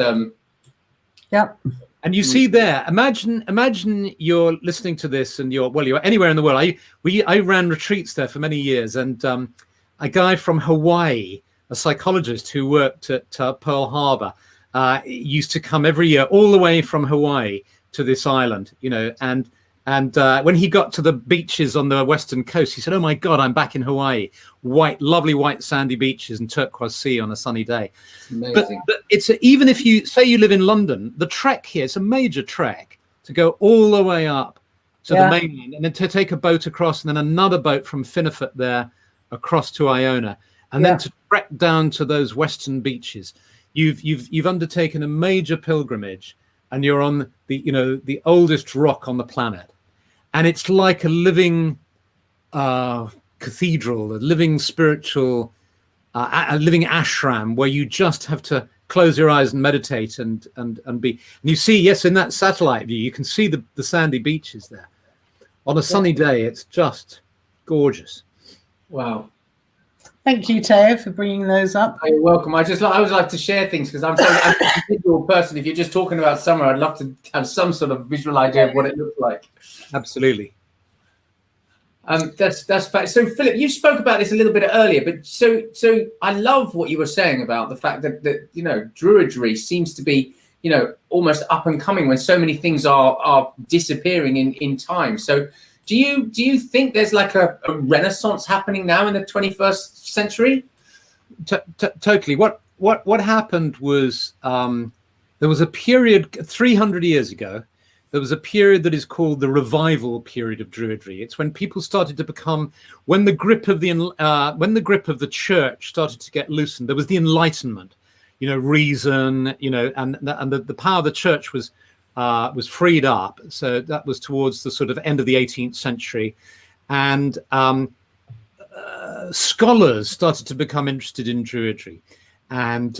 Yep. And you see there, imagine you're listening to this and you're anywhere in the world. I ran retreats there for many years, and a guy from Hawaii, a psychologist who worked at Pearl Harbor, used to come every year all the way from Hawaii to this island, and when he got to the beaches on the western coast, he said, "Oh my God, I'm back in Hawaii. Lovely white sandy beaches and turquoise sea on a sunny day." amazing. But it's even if you say you live in London, the trek here, it's a major trek to go all the way up to the mainland, and then to take a boat across, and then another boat from Finnefort there across to Iona, and then to trek down to those western beaches. You've undertaken a major pilgrimage, and you're on the oldest rock on the planet. And it's like a living cathedral, a living spiritual, a living ashram, where you just have to close your eyes and meditate and be. And you see, yes, in that satellite view, you can see the sandy beaches there. On a sunny day, it's just gorgeous. Wow. Thank you, Teo, for bringing those up. You're welcome. I always like to share things, because I'm an individual person. If you're just talking about summer, I'd love to have some sort of visual idea of what it looks like. Absolutely. That's fact. So, Philip, you spoke about this a little bit earlier, but so I love what you were saying about the fact that Druidry seems to be almost up and coming when so many things are disappearing in time. So, do you think there's like a renaissance happening now in the 21st century? Totally. What happened was there was a period 300 years ago. There was a period that is called the revival period of Druidry. It's when people started to become, when the grip of the church started to get loosened. There was the Enlightenment, reason, and the power of the church was freed up. So that was towards the sort of end of the 18th century, and scholars started to become interested in Druidry. And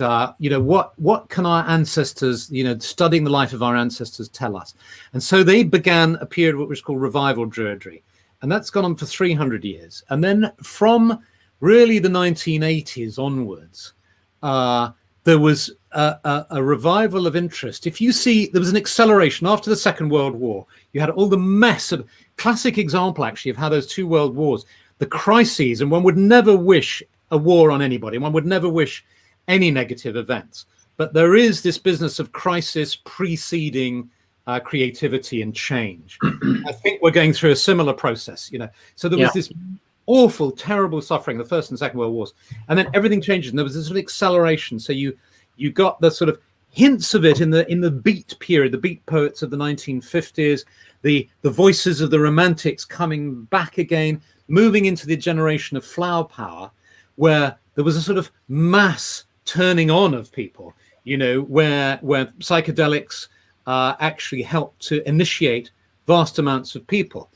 what can our ancestors, studying the life of our ancestors, tell us? And so they began a period what was called revival Druidry, and that's gone on for 300 years. And then from really the 1980s onwards, there was a revival of interest. If you see, there was an acceleration after the Second World War. You had all the mess of, classic example actually of how those 2 world wars, the crises, and one would never wish a war on anybody. One would never wish any negative events. But there is this business of crisis preceding creativity and change. I think we're going through a similar process, So there was this awful, terrible suffering, the First and Second World Wars, and then everything changes, and there was this sort of acceleration. So you got the sort of hints of it in the Beat period, the Beat poets of the 1950s, the voices of the Romantics coming back again, moving into the generation of flower power, where there was a sort of mass turning on of people, where psychedelics actually helped to initiate vast amounts of people.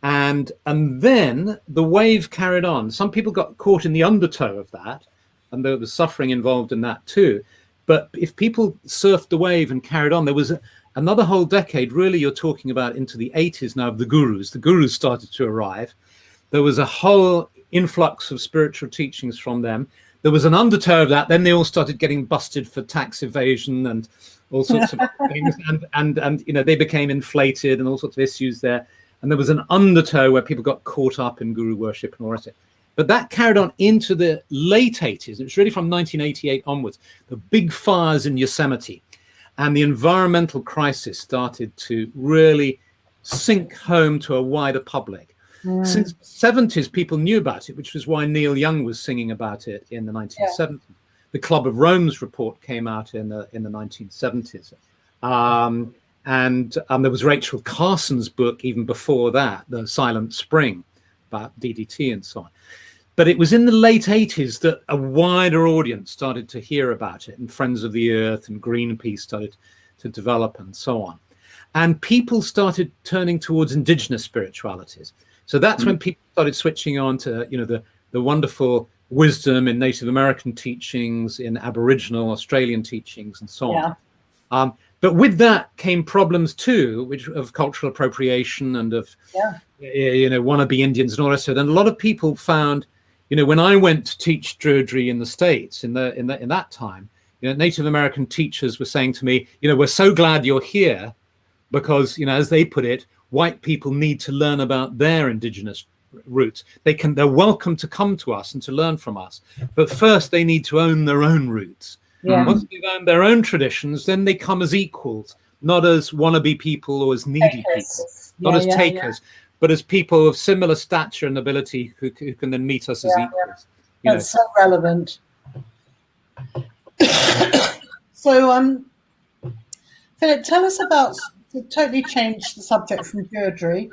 And then the wave carried on. Some people got caught in the undertow of that, and there was suffering involved in that too. But if people surfed the wave and carried on, there was another whole decade, really you're talking about into the 80s now, of the gurus. The gurus started to arrive. There was a whole influx of spiritual teachings from them. There was an undertow of that. Then they all started getting busted for tax evasion and all sorts of things. And you know, they became inflated and all sorts of issues there. And there was an undertow where people got caught up in guru worship and all that. But that carried on into the late 80s. It was really from 1988 onwards. The big fires in Yosemite and the environmental crisis started to really sink home to a wider public. Since the 70s, people knew about it, which was why Neil Young was singing about it in the 1970s. Yeah. The Club of Rome's report came out in the 1970s. And there was Rachel Carson's book even before that, The Silent Spring, about DDT and so on. But it was in the late 80s that a wider audience started to hear about it, and Friends of the Earth and Greenpeace started to develop and so on. And people started turning towards indigenous spiritualities. So that's when people started switching on to, you know, the wonderful wisdom in Native American teachings, in Aboriginal Australian teachings, and so on. But with that came problems too, which of cultural appropriation and of, you know, wannabe Indians and all that. And a lot of people found, you know, when I went to teach Druidry in the States in that time, you know, Native American teachers were saying to me, you know, we're so glad you're here because, you know, as they put it, white people need to learn about their indigenous roots. They're welcome to come to us and to learn from us, but first they need to own their own roots. Once they've owned their own traditions, then they come as equals, not as wannabe people or as needy people, not as takers, but as people of similar stature and ability who can then meet us as equals. That's so relevant. So, Philip, tell us about, to totally change the subject from Druidry,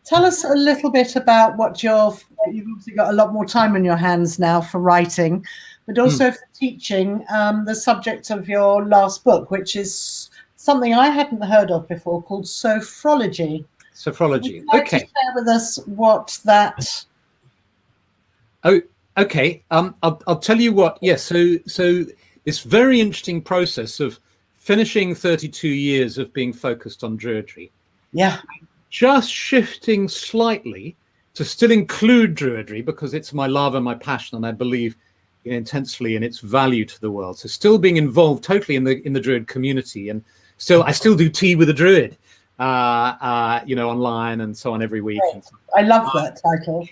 tell us a little bit about what you've obviously got a lot more time on your hands now for writing, but also for teaching, the subject of your last book, which is something I hadn't heard of before, called Sophrology. Sophrology. Would you like to share with us what that? Oh, okay. I'll tell you what. Yes. So this very interesting process of finishing 32 years of being focused on Druidry. Yeah. Just shifting slightly to still include Druidry because it's my love and my passion, and I believe intensely in its value to the world. So still being involved totally in the Druid community, and I still do tea with a Druid, you know, online and so on every week. Right. I love that title.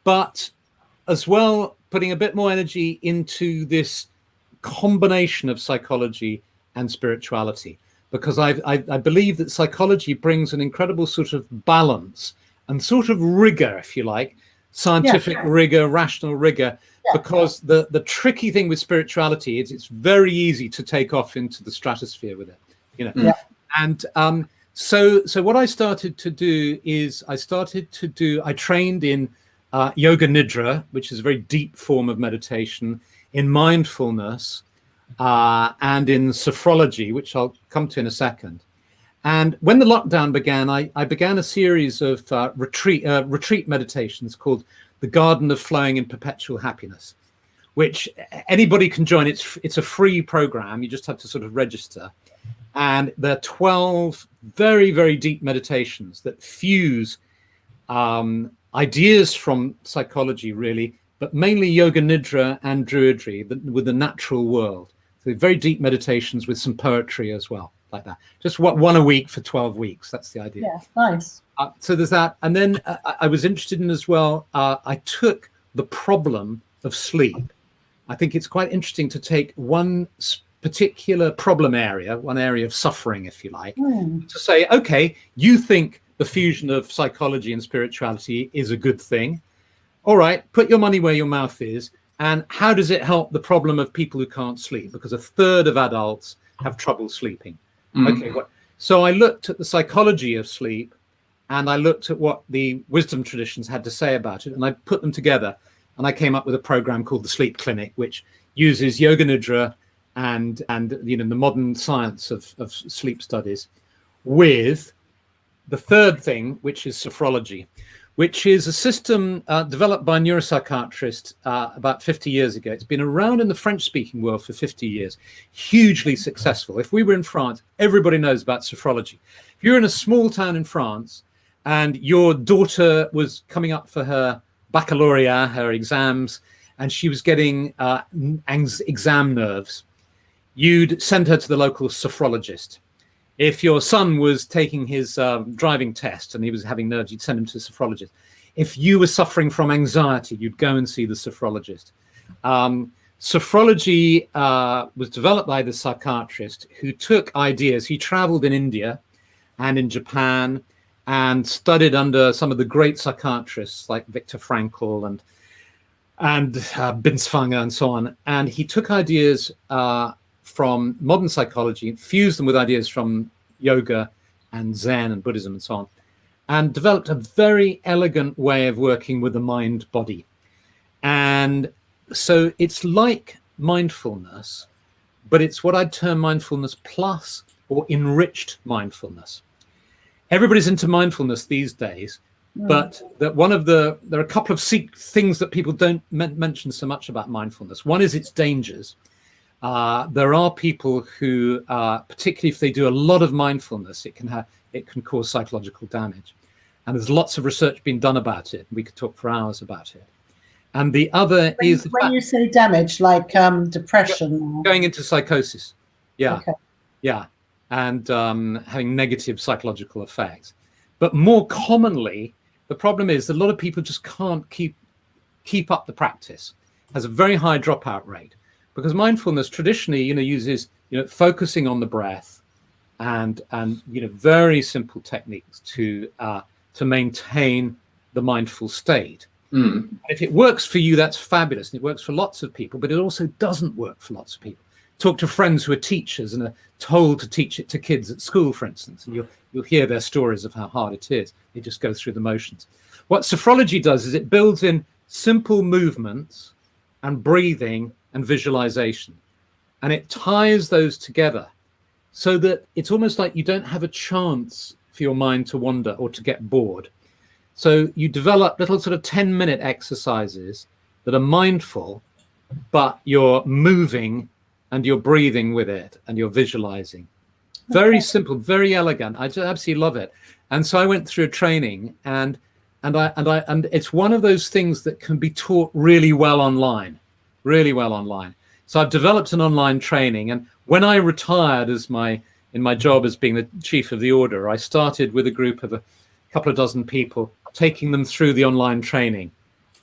But as well, putting a bit more energy into this combination of psychology and spirituality, because I believe that psychology brings an incredible sort of balance and sort of rigor, if you like, scientific rigor, rational rigor, because the tricky thing with spirituality is it's very easy to take off into the stratosphere with it, you know. And so what I started to do is I trained in yoga nidra, which is a very deep form of meditation, in mindfulness, and in sophrology, which I'll come to in a second. And when the lockdown began, I began a series of retreat meditations called The Garden of Flowing and Perpetual Happiness, which anybody can join. It's a free program. You just have to sort of register. And there are 12 very, very deep meditations that fuse ideas from psychology, really, but mainly yoga nidra and Druidry with the natural world. So very deep meditations with some poetry as well, like that. Just one a week for 12 weeks. That's the idea. Yeah, nice. So there's that. And then I was interested in as well, I took the problem of sleep. I think it's quite interesting to take one particular problem area, one area of suffering, if you like, to say, okay, you think the fusion of psychology and spirituality is a good thing. All right, put your money where your mouth is. And how does it help the problem of people who can't sleep? Because 1/3 of adults have trouble sleeping. Okay, so I looked at the psychology of sleep, and I looked at what the wisdom traditions had to say about it, and I put them together, and I came up with a program called the Sleep Clinic, which uses yoga nidra and you know, the modern science of sleep studies with the third thing, which is sophrology, which is a system developed by a neuropsychiatrist about 50 years ago. It's been around in the French-speaking world for 50 years, hugely successful. If we were in France, everybody knows about sophrology. If you're in a small town in France and your daughter was coming up for her baccalaureate, her exams, and she was getting exam nerves, you'd send her to the local sophrologist. If your son was taking his driving test and he was having nerves, you'd send him to a sophrologist. If you were suffering from anxiety, you'd go and see the sophrologist. Sophrology was developed by the psychiatrist who took ideas. He traveled in India and in Japan and studied under some of the great psychiatrists like Viktor Frankl and Binswanger and so on. And he took ideas from modern psychology, fused them with ideas from yoga and Zen and Buddhism and so on, and developed a very elegant way of working with the mind-body. And so it's like mindfulness, but it's what I'd term mindfulness plus or enriched mindfulness. Everybody's into mindfulness these days, but that there are a couple of things that people don't mention so much about mindfulness. One is its dangers. There are people who, particularly if they do a lot of mindfulness, it can cause psychological damage. And there's lots of research being done about it. We could talk for hours about it. And the other is when you say damage, like depression, going into psychosis. Yeah, okay. Yeah, and having negative psychological effects. But more commonly, the problem is that a lot of people just can't keep up the practice. It has a very high dropout rate. Because mindfulness traditionally, uses focusing on the breath and very simple techniques to maintain the mindful state. And if it works for you, that's fabulous, and it works for lots of people. But it also doesn't work for lots of people. Talk to friends who are teachers and are told to teach it to kids at school, for instance, and you'll hear their stories of how hard it is. They just go through the motions. What sophrology does is it builds in simple movements and breathing and visualization, and it ties those together so that it's almost like you don't have a chance for your mind to wander or to get bored. So you develop little sort of 10-minute exercises that are mindful, but you're moving and you're breathing with it and you're visualizing. Very simple, very elegant. I just absolutely love it. And so I went through a training, and it's one of those things that can be taught really well online. So I've developed an online training, and when I retired in my job as being the chief of the order, I started with a group of a couple of dozen people, taking them through the online training,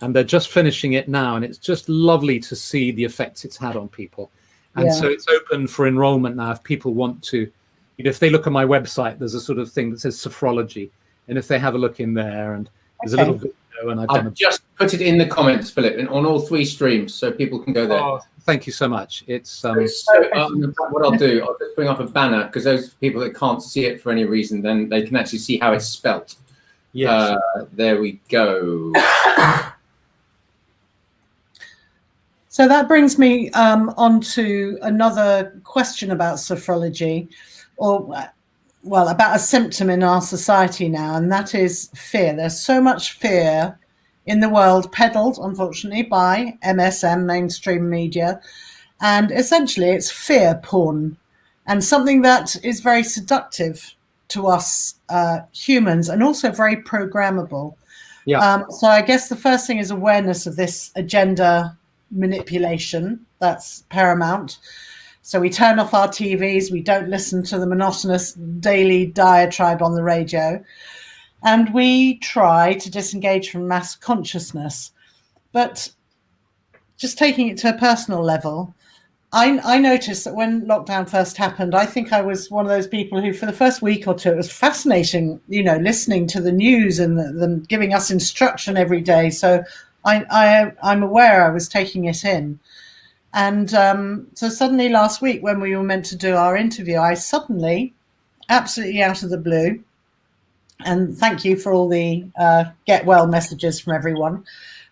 and they're just finishing it now, and it's just lovely to see the effects it's had on people. And so it's open for enrollment now if people want to. If they look at my website, there's a sort of thing that says sophrology, and if they have a look in there, and there's a little video, and I've just put it in the comments, Philip, and on all 3 streams, so people can go there. Oh, thank you so much. It's what I'll do, I'll just bring up a banner, because those people that can't see it for any reason, then they can actually see how it's spelt. Yes. There we go. So that brings me on to another question about sophrology, or about a symptom in our society now, and that is fear. There's so much fear in the world, peddled, unfortunately, by MSM, mainstream media, and essentially it's fear porn, and something that is very seductive to us humans, and also very programmable. Yeah. So I guess the first thing is awareness of this agenda manipulation. That's paramount. So we turn off our TVs, we don't listen to the monotonous daily diatribe on the radio, and we try to disengage from mass consciousness. But just taking it to a personal level, I noticed that when lockdown first happened, I think I was one of those people who, for the first week or two, it was fascinating, listening to the news and them giving us instruction every day. So I'm aware I was taking it in. And so suddenly last week, when we were meant to do our interview, I suddenly, absolutely out of the blue, and thank you for all the get well messages from everyone,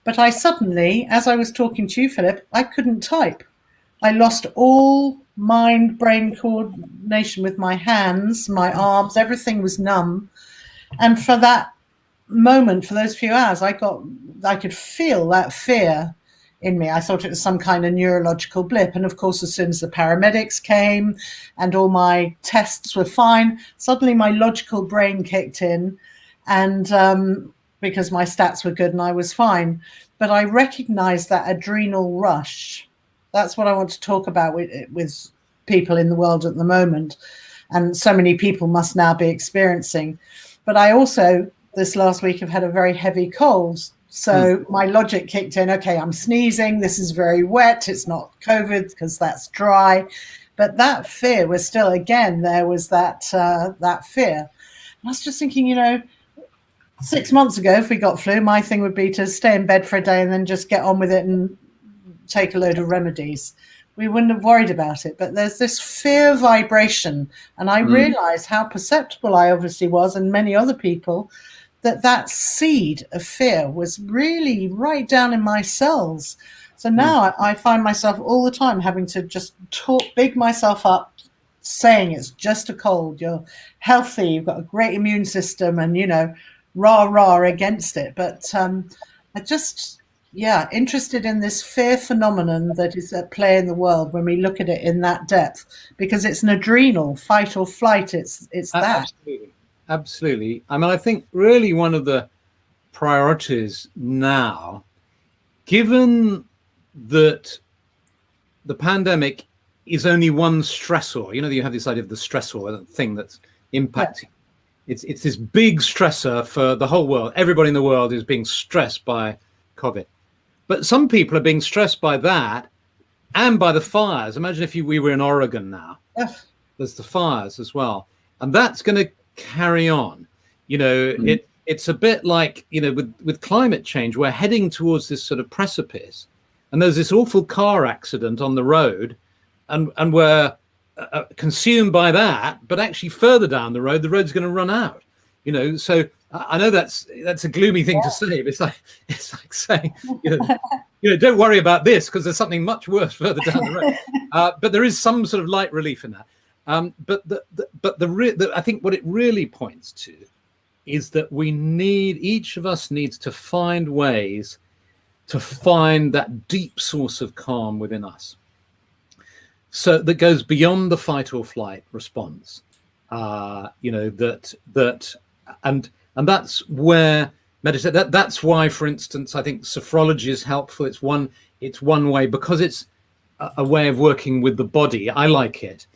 but I suddenly, as I was talking to you, Philip, I couldn't type. I lost all mind-brain coordination with my hands, my arms, everything was numb. And for that moment, for those few hours, I could feel that fear in me. I thought it was some kind of neurological blip. And of course, as soon as the paramedics came and all my tests were fine, suddenly my logical brain kicked in, and because my stats were good and I was fine. But I recognized that adrenal rush. That's what I want to talk about with people in the world at the moment. And so many people must now be experiencing. But I also, this last week, have had a very heavy cold. So my logic kicked in. Okay, I'm sneezing. This is very wet. It's not COVID because that's dry. But that fear was still, again, there was that fear. And I was just thinking, 6 months ago, if we got flu, my thing would be to stay in bed for a day and then just get on with it and take a load of remedies. We wouldn't have worried about it. But there's this fear vibration. And I realized how perceptible I obviously was, and many other people, that seed of fear was really right down in my cells. So now I find myself all the time having to just big myself up, saying it's just a cold, you're healthy, you've got a great immune system, and, rah against it. But I just, interested in this fear phenomenon that is at play in the world when we look at it in that depth, because it's an adrenal fight or flight. It's that. Absolutely. I mean, I think really one of the priorities now, given that the pandemic is only one stressor, you have this idea of the stressor, the thing that's impacting. Yeah. It's this big stressor for the whole world. Everybody in the world is being stressed by COVID. But some people are being stressed by that and by the fires. Imagine if we were in Oregon now. Yes. There's the fires as well. And that's going to carry on. It's a bit like, with climate change, we're heading towards this sort of precipice. And there's this awful car accident on the road, and we're consumed by that. But actually further down the road's going to run out. So I know that's a gloomy thing to say, but it's like saying, don't worry about this because there's something much worse further down the road. But there is some sort of light relief in that. But I think what it really points to is that each of us needs to find ways to find that deep source of calm within us. So that goes beyond the fight or flight response. And that's where meditation. That's why, for instance, I think sophrology is helpful. It's one way, because it's a way of working with the body. I like it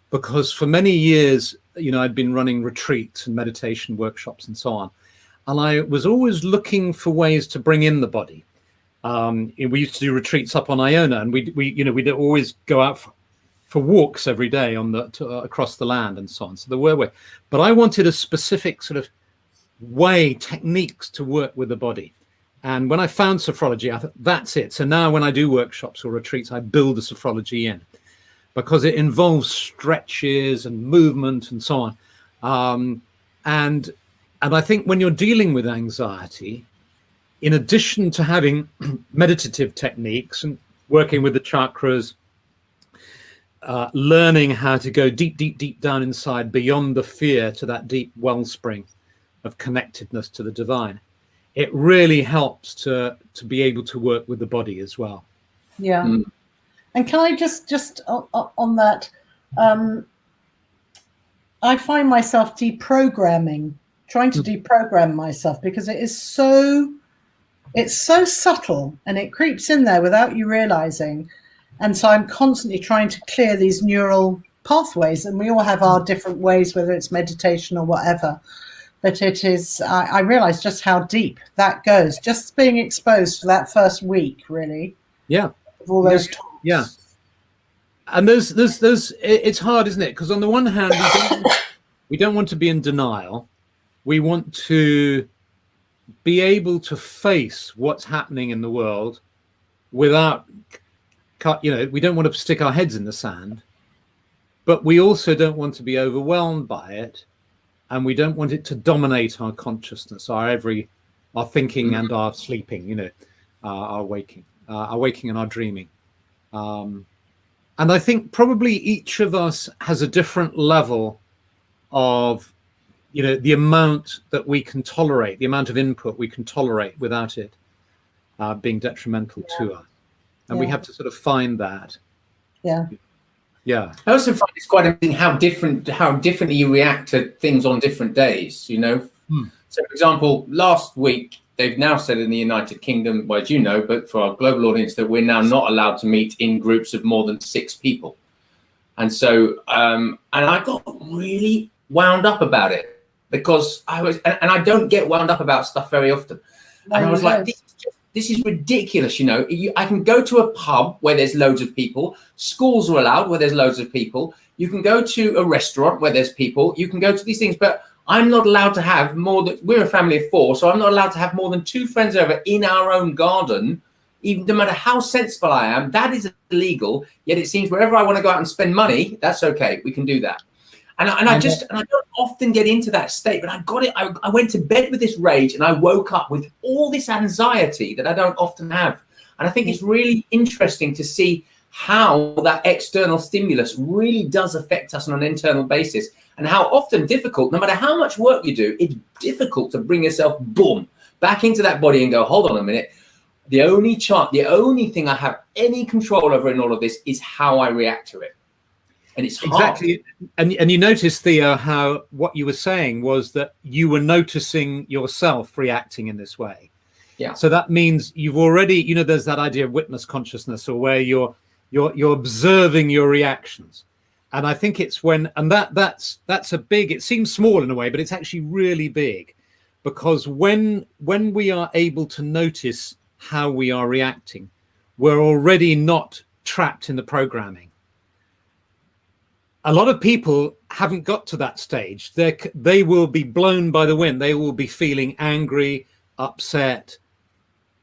because for many years, I'd been running retreats and meditation workshops and so on, and I was always looking for ways to bring in the body. We used to do retreats up on Iona, and we'd always go out for walks every day across the land and so on. So there were ways, but I wanted a specific sort of techniques to work with the body. And when I found sophrology, I thought that's it. So now when I do workshops or retreats, I build the sophrology in, because it involves stretches and movement and so on. And I think when you're dealing with anxiety, in addition to having meditative techniques and working with the chakras, learning how to go deep down inside beyond the fear to that deep wellspring of connectedness to the divine, it really helps to be able to work with the body as well. Yeah. And can I just on that, I find myself trying to deprogram myself, because it's so subtle and it creeps in there without you realizing. And so I'm constantly trying to clear these neural pathways, and we all have our different ways, whether it's meditation or whatever. But it is, I realize just how deep that goes, just being exposed for that first week, really. Yeah. Of all those talks. Yeah. And there's it's hard, isn't it? Because on the one hand, we don't want to be in denial. We want to be able to face what's happening in the world without, we don't want to stick our heads in the sand, but we also don't want to be overwhelmed by it. And we don't want it to dominate our consciousness, our thinking and our sleeping, our waking and our dreaming. And I think probably each of us has a different level of, the amount that we can tolerate, the amount of input we can tolerate without it being detrimental to us. And we have to sort of find that. Yeah. I also find it's quite amazing how differently you react to things on different days, So, for example, last week, they've now said in the United Kingdom, well, as you know, but for our global audience, that we're now not allowed to meet in groups of more than 6 people. And so, and I got really wound up about it because and I don't get wound up about stuff very often. And I was like, this is ridiculous, I can go to a pub where there's loads of people. Schools are allowed where there's loads of people. You can go to a restaurant where there's people. You can go to these things, but I'm not allowed to have more than, we're a family of 4, so I'm not allowed to have more than 2 friends over in our own garden, even no matter how sensible I am. That is illegal. Yet it seems wherever I want to go out and spend money, that's okay. We can do that. And I don't often get into that state, but I got it. I went to bed with this rage and I woke up with all this anxiety that I don't often have. And I think it's really interesting to see how that external stimulus really does affect us on an internal basis, and how often difficult, no matter how much work you do, it's difficult to bring yourself, boom, back into that body and go, hold on a minute. The only thing I have any control over in all of this is how I react to it. And it's hard. Exactly. And you noticed, Theo, how what you were saying was that you were noticing yourself reacting in this way. Yeah. So that means you've already, there's that idea of witness consciousness, or where you're observing your reactions. And I think it's that's a big, it seems small in a way, but it's actually really big, because when we are able to notice how we are reacting, we're already not trapped in the programming. A lot of people haven't got to that stage. They will be blown by the wind. They will be feeling angry, upset,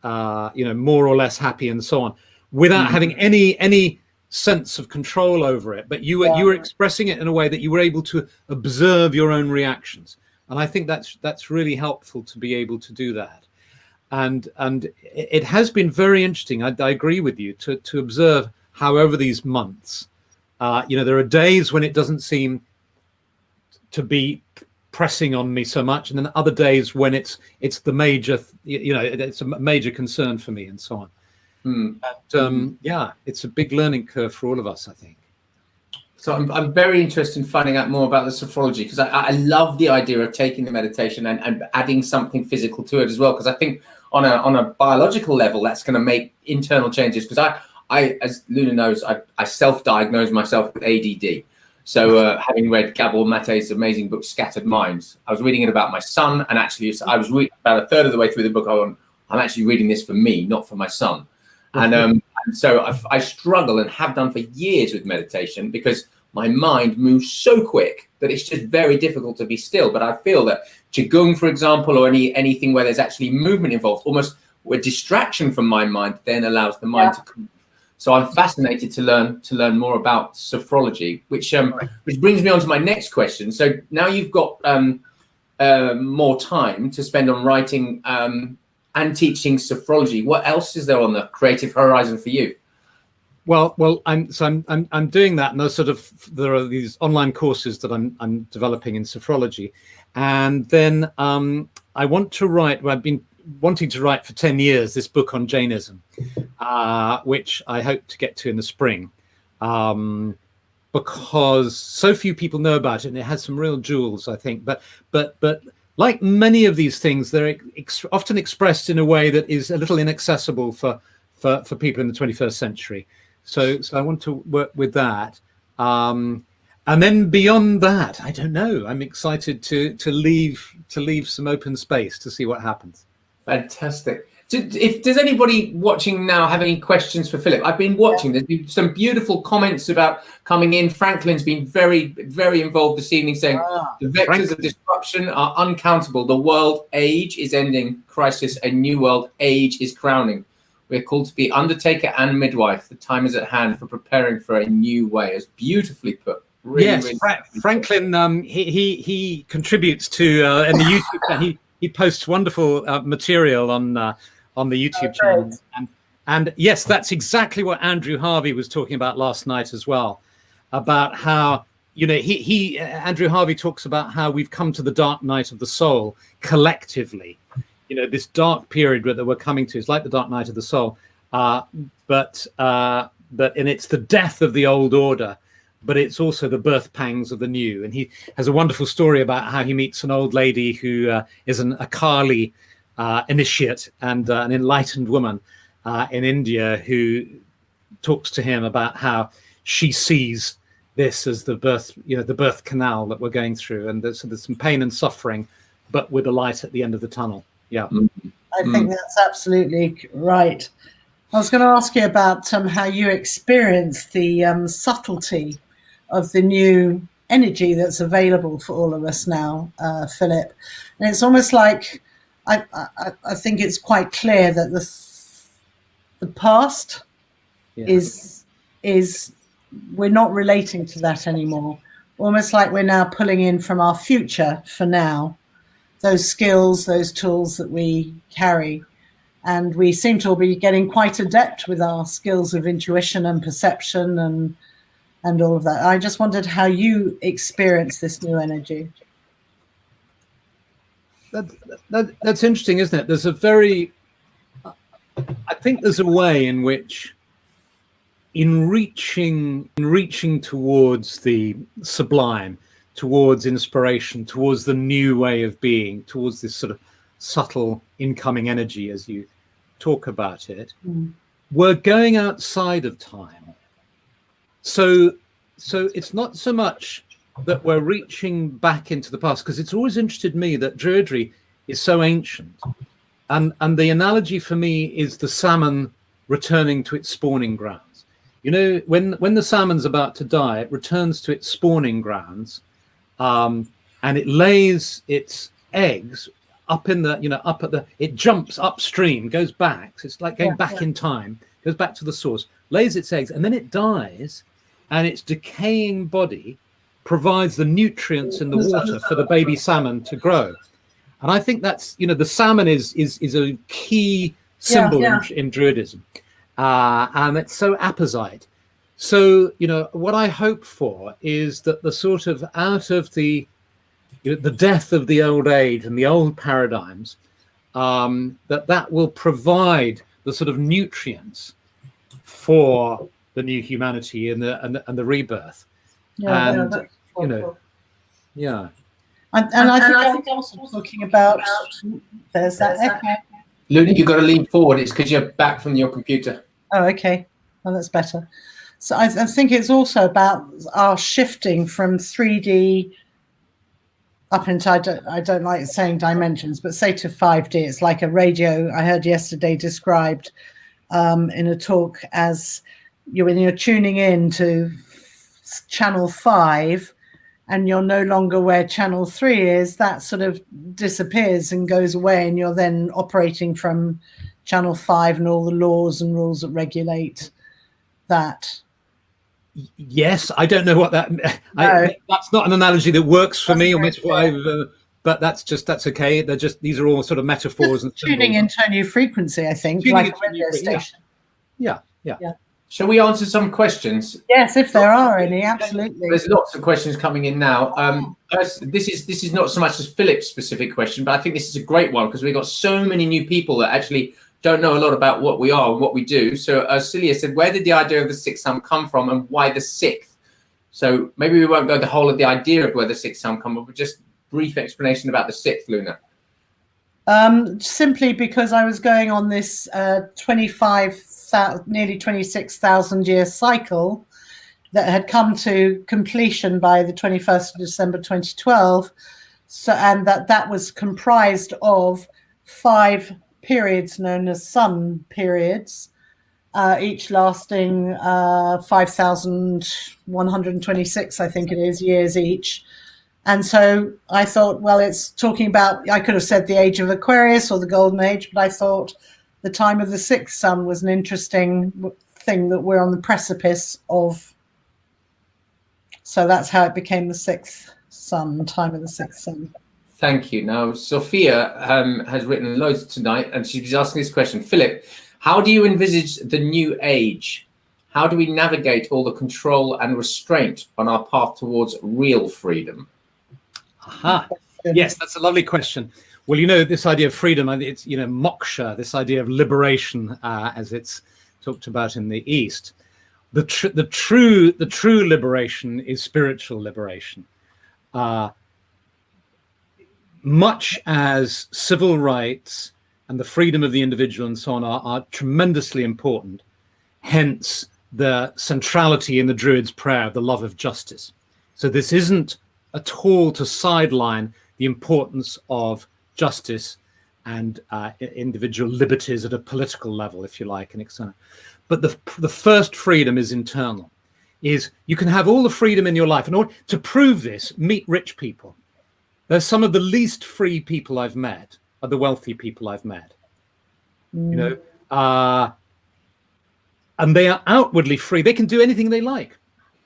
more or less happy, and so on, without having any sense of control over it. But you were expressing it in a way that you were able to observe your own reactions, and I think that's really helpful to be able to do that. And it has been very interesting. I agree with you to observe how over these months. There are days when it doesn't seem to be pressing on me so much, and then other days when it's the major, it's a major concern for me, and so on. And it's a big learning curve for all of us, I think. So I'm very interested in finding out more about the sophrology, because I love the idea of taking the meditation and adding something physical to it as well, because I think on a biological level that's going to make internal changes. Because I, as Luna knows, I self-diagnosed myself with ADD. So having read Gabor Mate's amazing book, Scattered Minds, I was reading it about my son. And actually, I was about a third of the way through the book. I'm actually reading this for me, not for my son. And so I struggle, and have done for years, with meditation, because my mind moves so quick that it's just very difficult to be still. But I feel that Qigong, for example, or anything where there's actually movement involved, almost a distraction from my mind, then allows the mind to come. So I'm fascinated to learn more about sophrology, which brings me on to my next question. So now you've got more time to spend on writing and teaching sophrology. What else is there on the creative horizon for you? Well, I'm doing that, and there are these online courses that I'm developing in sophrology, and then I want to write. Well, I've been wanting to write for 10 years this book on Jainism, which I hope to get to in the spring, because so few people know about it, and it has some real jewels, I think. But like many of these things, they're often expressed in a way that is a little inaccessible for people in the 21st century. So I want to work with that. And then beyond that, I don't know. I'm excited to leave some open space to see what happens. Fantastic. Does anybody watching now have any questions for Philip? I've been watching. There's been some beautiful comments about coming in. Franklin's been very, very involved this evening, saying the vectors of disruption are uncountable. The world age is ending. Crisis. A new world age is crowning. We're called to be undertaker and midwife. The time is at hand for preparing for a new way. It's beautifully put. Really, yes, really Franklin. He contributes to in the YouTube. He posts wonderful material on the YouTube channel, and yes, that's exactly what Andrew Harvey was talking about last night as well, about how you know, Andrew Harvey talks about how we've come to the dark night of the soul collectively. You know, this dark period that we're coming to is like the dark night of the soul, but and it's the death of the old order, but it's also the birth pangs of the new. And he has a wonderful story about how he meets an old lady who is a Kali initiate and an enlightened woman in India, who talks to him about how she sees this as the birth, you know, the birth canal that we're going through, and there's some pain and suffering, but with a light at the end of the tunnel. Yeah, I think that's absolutely right. I was going to ask you about how you experience the subtlety of the new energy that's available for all of us now, Philip. And it's almost like I think it's quite clear that the past is we're not relating to that anymore. Almost like we're now pulling in from our future for now, those skills, those tools that we carry. And we seem to all be getting quite adept with our skills of intuition and perception and all of that. I just wondered how you experience this new energy. That's interesting, isn't it? There's I think there's a way in which, in reaching towards the sublime, towards inspiration, towards the new way of being, towards this sort of subtle incoming energy, as you talk about it, we're going outside of time. So it's not so much that we're reaching back into the past, because it's always interested me that Druidry is so ancient, and the analogy for me is the salmon returning to its spawning grounds. You know, when the salmon's about to die, it returns to its spawning grounds, and it lays its eggs up in the, you know, it jumps upstream, goes back. So it's like going back in time, goes back to the source, lays its eggs, and then it dies, and its decaying body provides the nutrients in the water for the baby salmon to grow. And I think that's, you know, the salmon is a key symbol in Druidism. And it's so apposite. So, you know, what I hope for is that the sort of out of the death of the old age and the old paradigms, that will provide the sort of nutrients for the new humanity and the rebirth. And you know, and I think I was also talking about there's that echo. Luna, you've got to lean forward. It's because you're back from your computer. Oh, okay. Well, that's better. So I think it's also about our shifting from 3D up into, I don't like saying dimensions, but say to 5D. It's like a radio I heard yesterday described in a talk as when you're tuning in to channel 5 and you're no longer where channel 3 is, that sort of disappears and goes away, and you're then operating from channel 5 and all the laws and rules that regulate that. Yes, I don't know what that. That's not an analogy that works for me, but that's okay. These are all sort of metaphors and tuning into a new frequency. I think, like a radio station. Yeah. Shall we answer some questions? Yes, if there are any, absolutely. There's lots of questions coming in now. This is not so much as Philip's specific question, but I think this is a great one because we've got so many new people that actually don't know a lot about what we are and what we do. So Celia said, where did the idea of the sixth sun come from and why the sixth? So maybe we won't go the whole of the idea of where the sixth sun come from, but just brief explanation about the sixth, Luna. Simply because I was going on this nearly 26,000 year cycle that had come to completion by the 21st of December 2012. So, and that was comprised of 5 periods known as sun periods, each lasting 5,126, I think it is, years each. And so I thought, well, it's talking about, I could have said the age of Aquarius or the golden age, but I thought the time of the sixth sun was an interesting thing that we're on the precipice of. So that's how it became the sixth sun, time of the sixth sun. Thank you. Now, Sophia has written loads tonight, and she's asking this question. Philip, how do you envisage the new age? How do we navigate all the control and restraint on our path towards real freedom? Aha. Yes, that's a lovely question. Well, you know, this idea of freedom, it's, you know, moksha, this idea of liberation, as it's talked about in the East. The true liberation is spiritual liberation. Much as civil rights and the freedom of the individual and so on are tremendously important, hence the centrality in the Druids' prayer of the love of justice. So this isn't at all to sideline the importance of justice and individual liberties at a political level, if you like, and external. But the first freedom is internal, is you can have all the freedom in your life. In order to prove this, meet rich people. They're some of the least free people I've met, are the wealthy people I've met. You know, and they are outwardly free. They can do anything they like.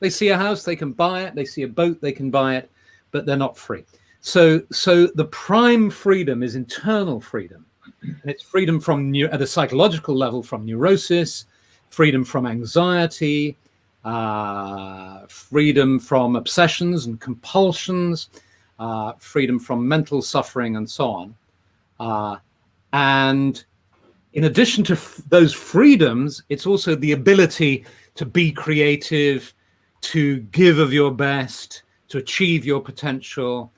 They see a house, they can buy it. They see a boat, they can buy it, but they're not free. So the prime freedom is internal freedom. And it's freedom from, at a psychological level, from neurosis, freedom from anxiety, freedom from obsessions and compulsions, freedom from mental suffering and so on. And in addition to those freedoms, it's also the ability to be creative, to give of your best, to achieve your potential,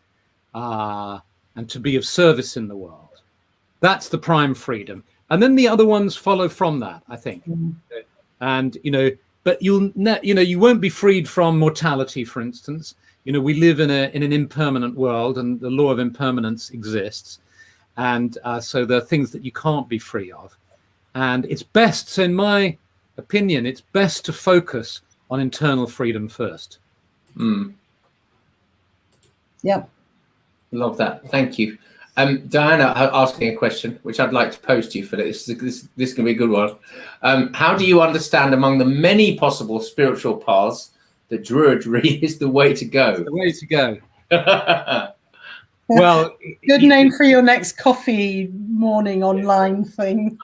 and to be of service in the world. That's the prime freedom. And then the other ones follow from that, I think. And, you know, but you won't be freed from mortality, for instance. You know, we live in an impermanent world, and the law of impermanence exists. And so there are things that you can't be free of. And it's best, so in my opinion, it's best to focus on internal freedom first. Yeah. Love that. Thank you. Diana asking a question, which I'd like to pose to you, Philip. This can be a good one. How do you understand among the many possible spiritual paths that Druidry is the way to go? The way to go. Well, good name for your next coffee morning online thing.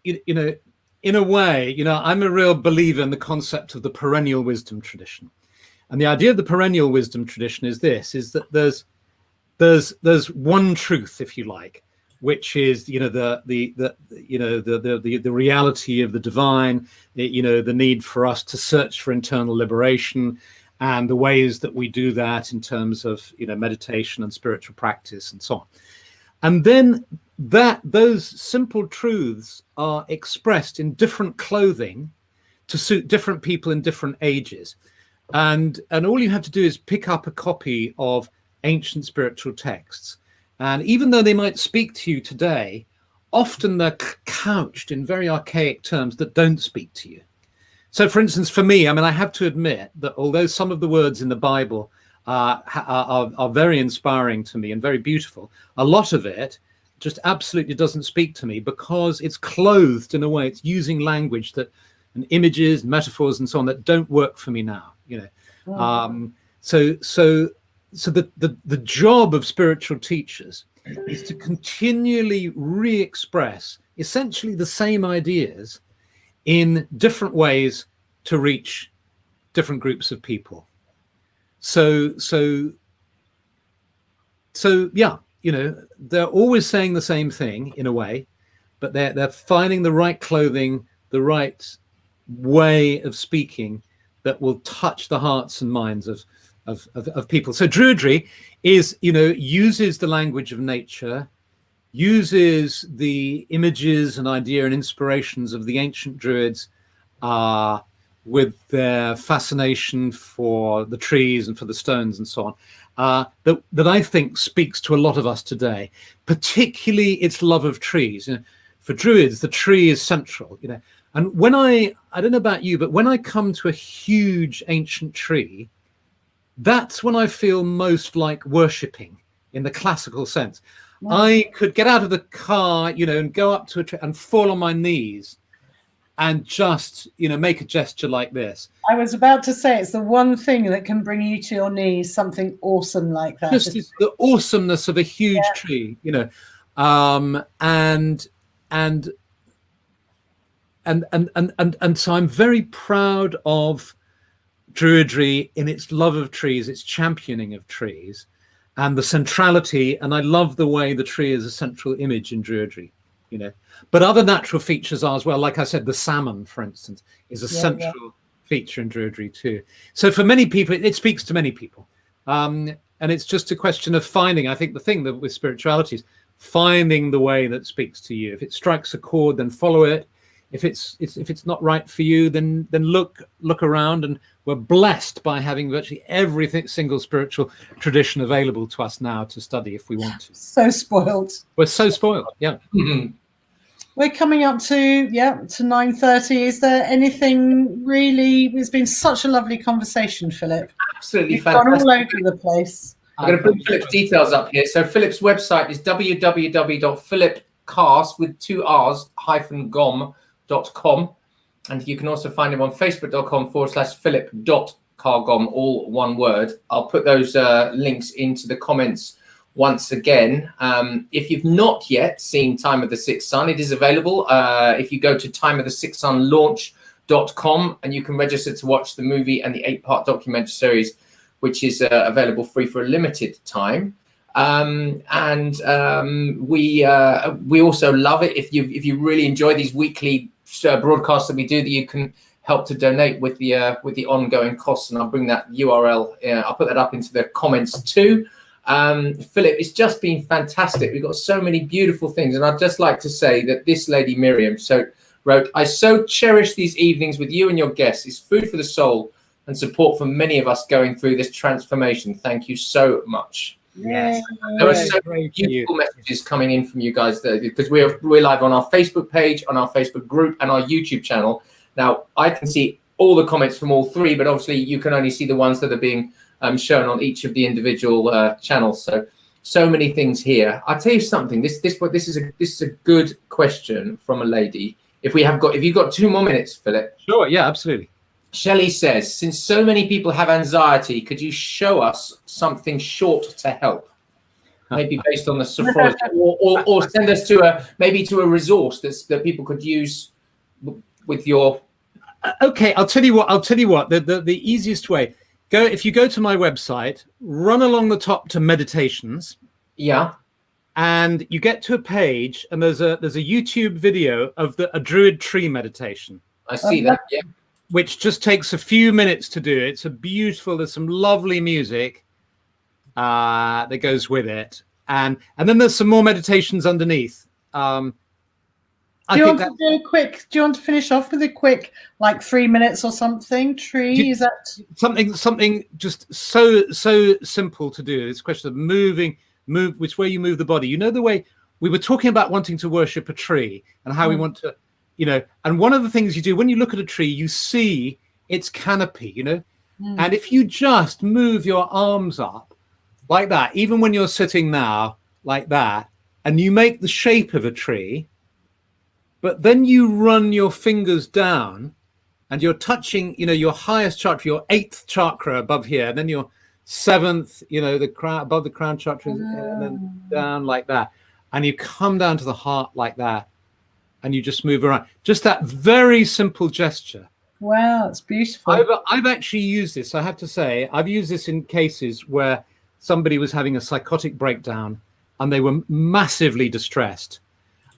You know, in a way, you know, I'm a real believer in the concept of the perennial wisdom tradition. And the idea of the perennial wisdom tradition is this, is that there's one truth, if you like, which is, you know, the reality of the divine, you know, the need for us to search for internal liberation, and the ways that we do that in terms of, you know, meditation and spiritual practice and so on. And then those simple truths are expressed in different clothing to suit different people in different ages. And all you have to do is pick up a copy of ancient spiritual texts. And even though they might speak to you today, often they're couched in very archaic terms that don't speak to you. So, for instance, for me, I mean, I have to admit that although some of the words in the Bible are very inspiring to me and very beautiful, a lot of it just absolutely doesn't speak to me because it's clothed in a way, it's using language that, and images, metaphors, and so on that don't work for me now. You know, so the job of spiritual teachers is to continually re-express essentially the same ideas in different ways to reach different groups of people. So yeah, you know, they're always saying the same thing in a way, but they're finding the right clothing, the right way of speaking that will touch the hearts and minds of people. So Druidry is, you know, uses the language of nature, uses the images and idea and inspirations of the ancient Druids with their fascination for the trees and for the stones and so on, that I think speaks to a lot of us today, particularly its love of trees. You know, for Druids, the tree is central, you know. And when I don't know about you, but when I come to a huge ancient tree, that's when I feel most like worshipping in the classical sense. Wow. I could get out of the car, you know, and go up to a tree and fall on my knees and just, you know, make a gesture like this. I was about to say, it's the one thing that can bring you to your knees, something awesome like that. Just the awesomeness of a huge tree, you know, and so I'm very proud of Druidry in its love of trees, its championing of trees, and the centrality. And I love the way the tree is a central image in Druidry, you know. But other natural features are as well. Like I said, the salmon, for instance, is a central feature in Druidry too. So for many people, it speaks to many people. And it's just a question of finding, I think the thing that with spirituality is finding the way that speaks to you. If it strikes a chord, then follow it. If it's not right for you, then look around. And we're blessed by having virtually every single spiritual tradition available to us now to study if we want to. So spoiled. We're so spoiled. Yeah. Mm-hmm. We're coming up to 9:30. Is there anything really? It's been such a lovely conversation, Philip. Absolutely You've fantastic. gone all over the place. I'm going to put Philip's details up here. So Philip's website is www.philipcast with 2 R's -gomm.com. And you can also find him on facebook.com/philip.cargomm, all one word. I'll put those links into the comments once again. If you've not yet seen Time of the Sixth Sun, it is available. If you go to timeofthesixthsunlaunch.com, and you can register to watch the movie and the 8-part documentary series, which is available free for a limited time. We also love it if you really enjoy these weekly broadcasts that we do, that you can help to donate with the ongoing costs, and I'll bring that URL. I'll put that up into the comments too. Philip, it's just been fantastic. We've got so many beautiful things, and I'd just like to say that this lady Miriam wrote, "I so cherish these evenings with you and your guests. It's food for the soul and support for many of us going through this transformation. Thank you so much." Yes, there are so beautiful messages coming in from you guys there, because we're live on our Facebook page, on our Facebook group, and our YouTube channel. Now I can see all the comments from all three, but obviously you can only see the ones that are being shown on each of the individual channels. So many things here. I'll tell you something. This is a good question from a lady. If you've got 2 more minutes, Philip. Sure. Yeah, absolutely. Shelley says, since so many people have anxiety, could you show us something short to help? Maybe based on the sophrology, or send us to a resource that people could use with your. Okay, I'll tell you what. The easiest way. If you go to my website, run along the top to meditations. Yeah. And you get to a page, and there's a YouTube video of a Druid tree meditation. I see that. Yeah. Which just takes a few minutes to do. It's there's some lovely music that goes with it. And then there's some more meditations underneath. Do you want to finish off with a quick, like 3 minutes or something? Is that something just so simple to do? It's a question of which way you move the body. You know, the way we were talking about wanting to worship a tree and how we want to, and one of the things you do when you look at a tree, you see its canopy, and if you just move your arms up like that, even when you're sitting now like that, and you make the shape of a tree, but then you run your fingers down and you're touching, your highest chakra, your 8th chakra above here, and then your 7th, the crown, above the crown chakra, and then down like that. And you come down to the heart like that, and you just move around. Just that very simple gesture. Wow, it's beautiful. I've actually used this. I have to say, I've used this in cases where somebody was having a psychotic breakdown and they were massively distressed.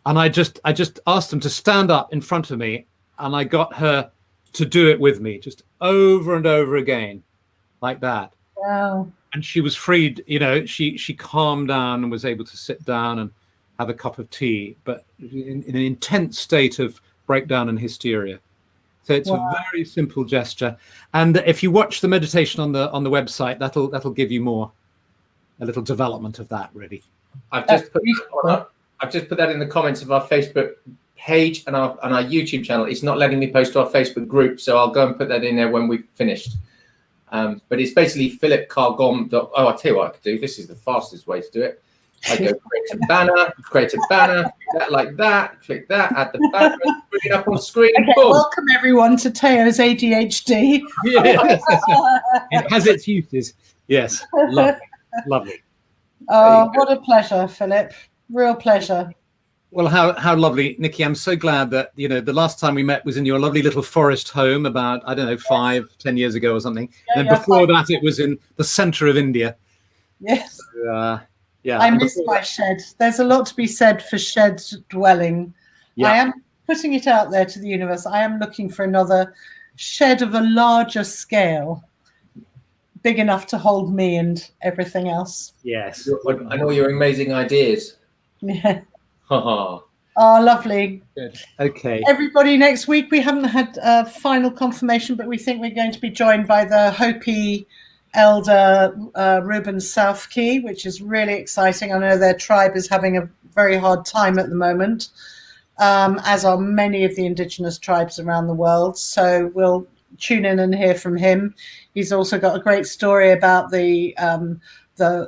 And I just asked them to stand up in front of me, and I got her to do it with me, just over and over again, like that. Wow. And she was freed, she calmed down and was able to sit down and have a cup of tea, but in an intense state of breakdown and hysteria. So it's a very simple gesture. And if you watch the meditation on the website, that'll give you a little development of that, really. I've just put that in the comments of our Facebook page and our YouTube channel. It's not letting me post to our Facebook group, so I'll go and put that in there when we've finished. But it's basically Philip Carr-Gomm. I'll tell you what I could do. This is the fastest way to do it. I go create a banner, that like that, click that, add the banner, bring it up on screen. Okay, welcome everyone to Teo's ADHD. Yes. It has its uses. Yes, lovely. Oh, what a pleasure, Philip. Real pleasure. Well, how lovely, Nikki. I'm so glad that, you know, the last time we met was in your lovely little forest home about, I don't know, 5-10 years ago or something. Yeah, and then before that, it was in the center of India. Yes. So, yeah. I miss my shed. There's a lot to be said for shed dwelling. Yeah. I am putting it out there to the universe. I am looking for another shed of a larger scale, big enough to hold me and everything else. Yes. I know your amazing ideas. Yeah. Oh, Lovely. Good. Okay. Everybody, next week we haven't had final confirmation, but we think we're going to be joined by the Hopi elder Reuben Southkey, which is really exciting. I know their tribe is having a very hard time at the moment, as are many of the indigenous tribes around the world. So we'll tune in and hear from him. He's also got a great story about the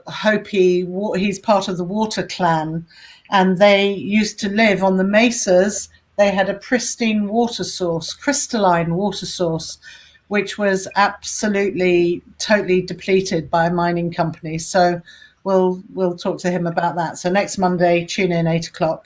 Hopi. He's part of the Water Clan, and they used to live on the mesas. They had a pristine water source, crystalline water source, which was absolutely totally depleted by a mining company. So we'll talk to him about that. So next Monday, tune in 8 o'clock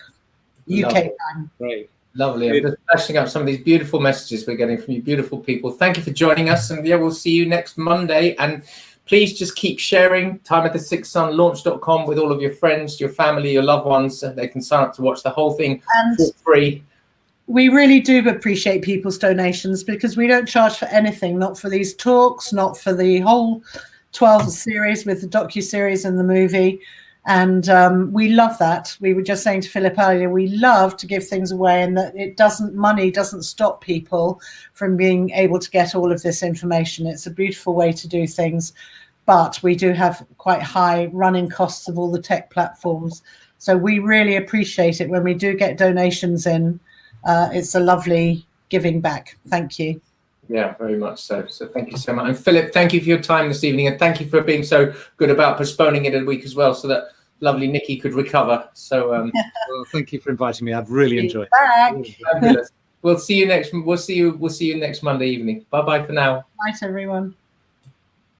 UK time. Great. Lovely. I'm just flashing up some of these beautiful messages we're getting from you beautiful people. Thank you for joining us, and yeah, we'll see you next Monday. And please just keep sharing Time at the Sixth Sun launch.com with all of your friends, your family, your loved ones. They can sign up to watch the whole thing for free. We really do appreciate people's donations, because we don't charge for anything, not for these talks, not for the whole 12 series with the docu-series and the movie. And we love that. We were just saying to Philip earlier, we love to give things away, and that money doesn't stop people from being able to get all of this information. It's a beautiful way to do things, but we do have quite high running costs of all the tech platforms. So we really appreciate it when we do get donations in. It's a lovely giving back. Thank you. Yeah, very much so. So thank you so much. And Philip, thank you for your time this evening, and thank you for being so good about postponing it a week as well, so that lovely Nikki could recover. So well, thank you for inviting me. I've really enjoyed it. Fabulous. We'll see you next Monday evening. Bye bye for now. Night, everyone.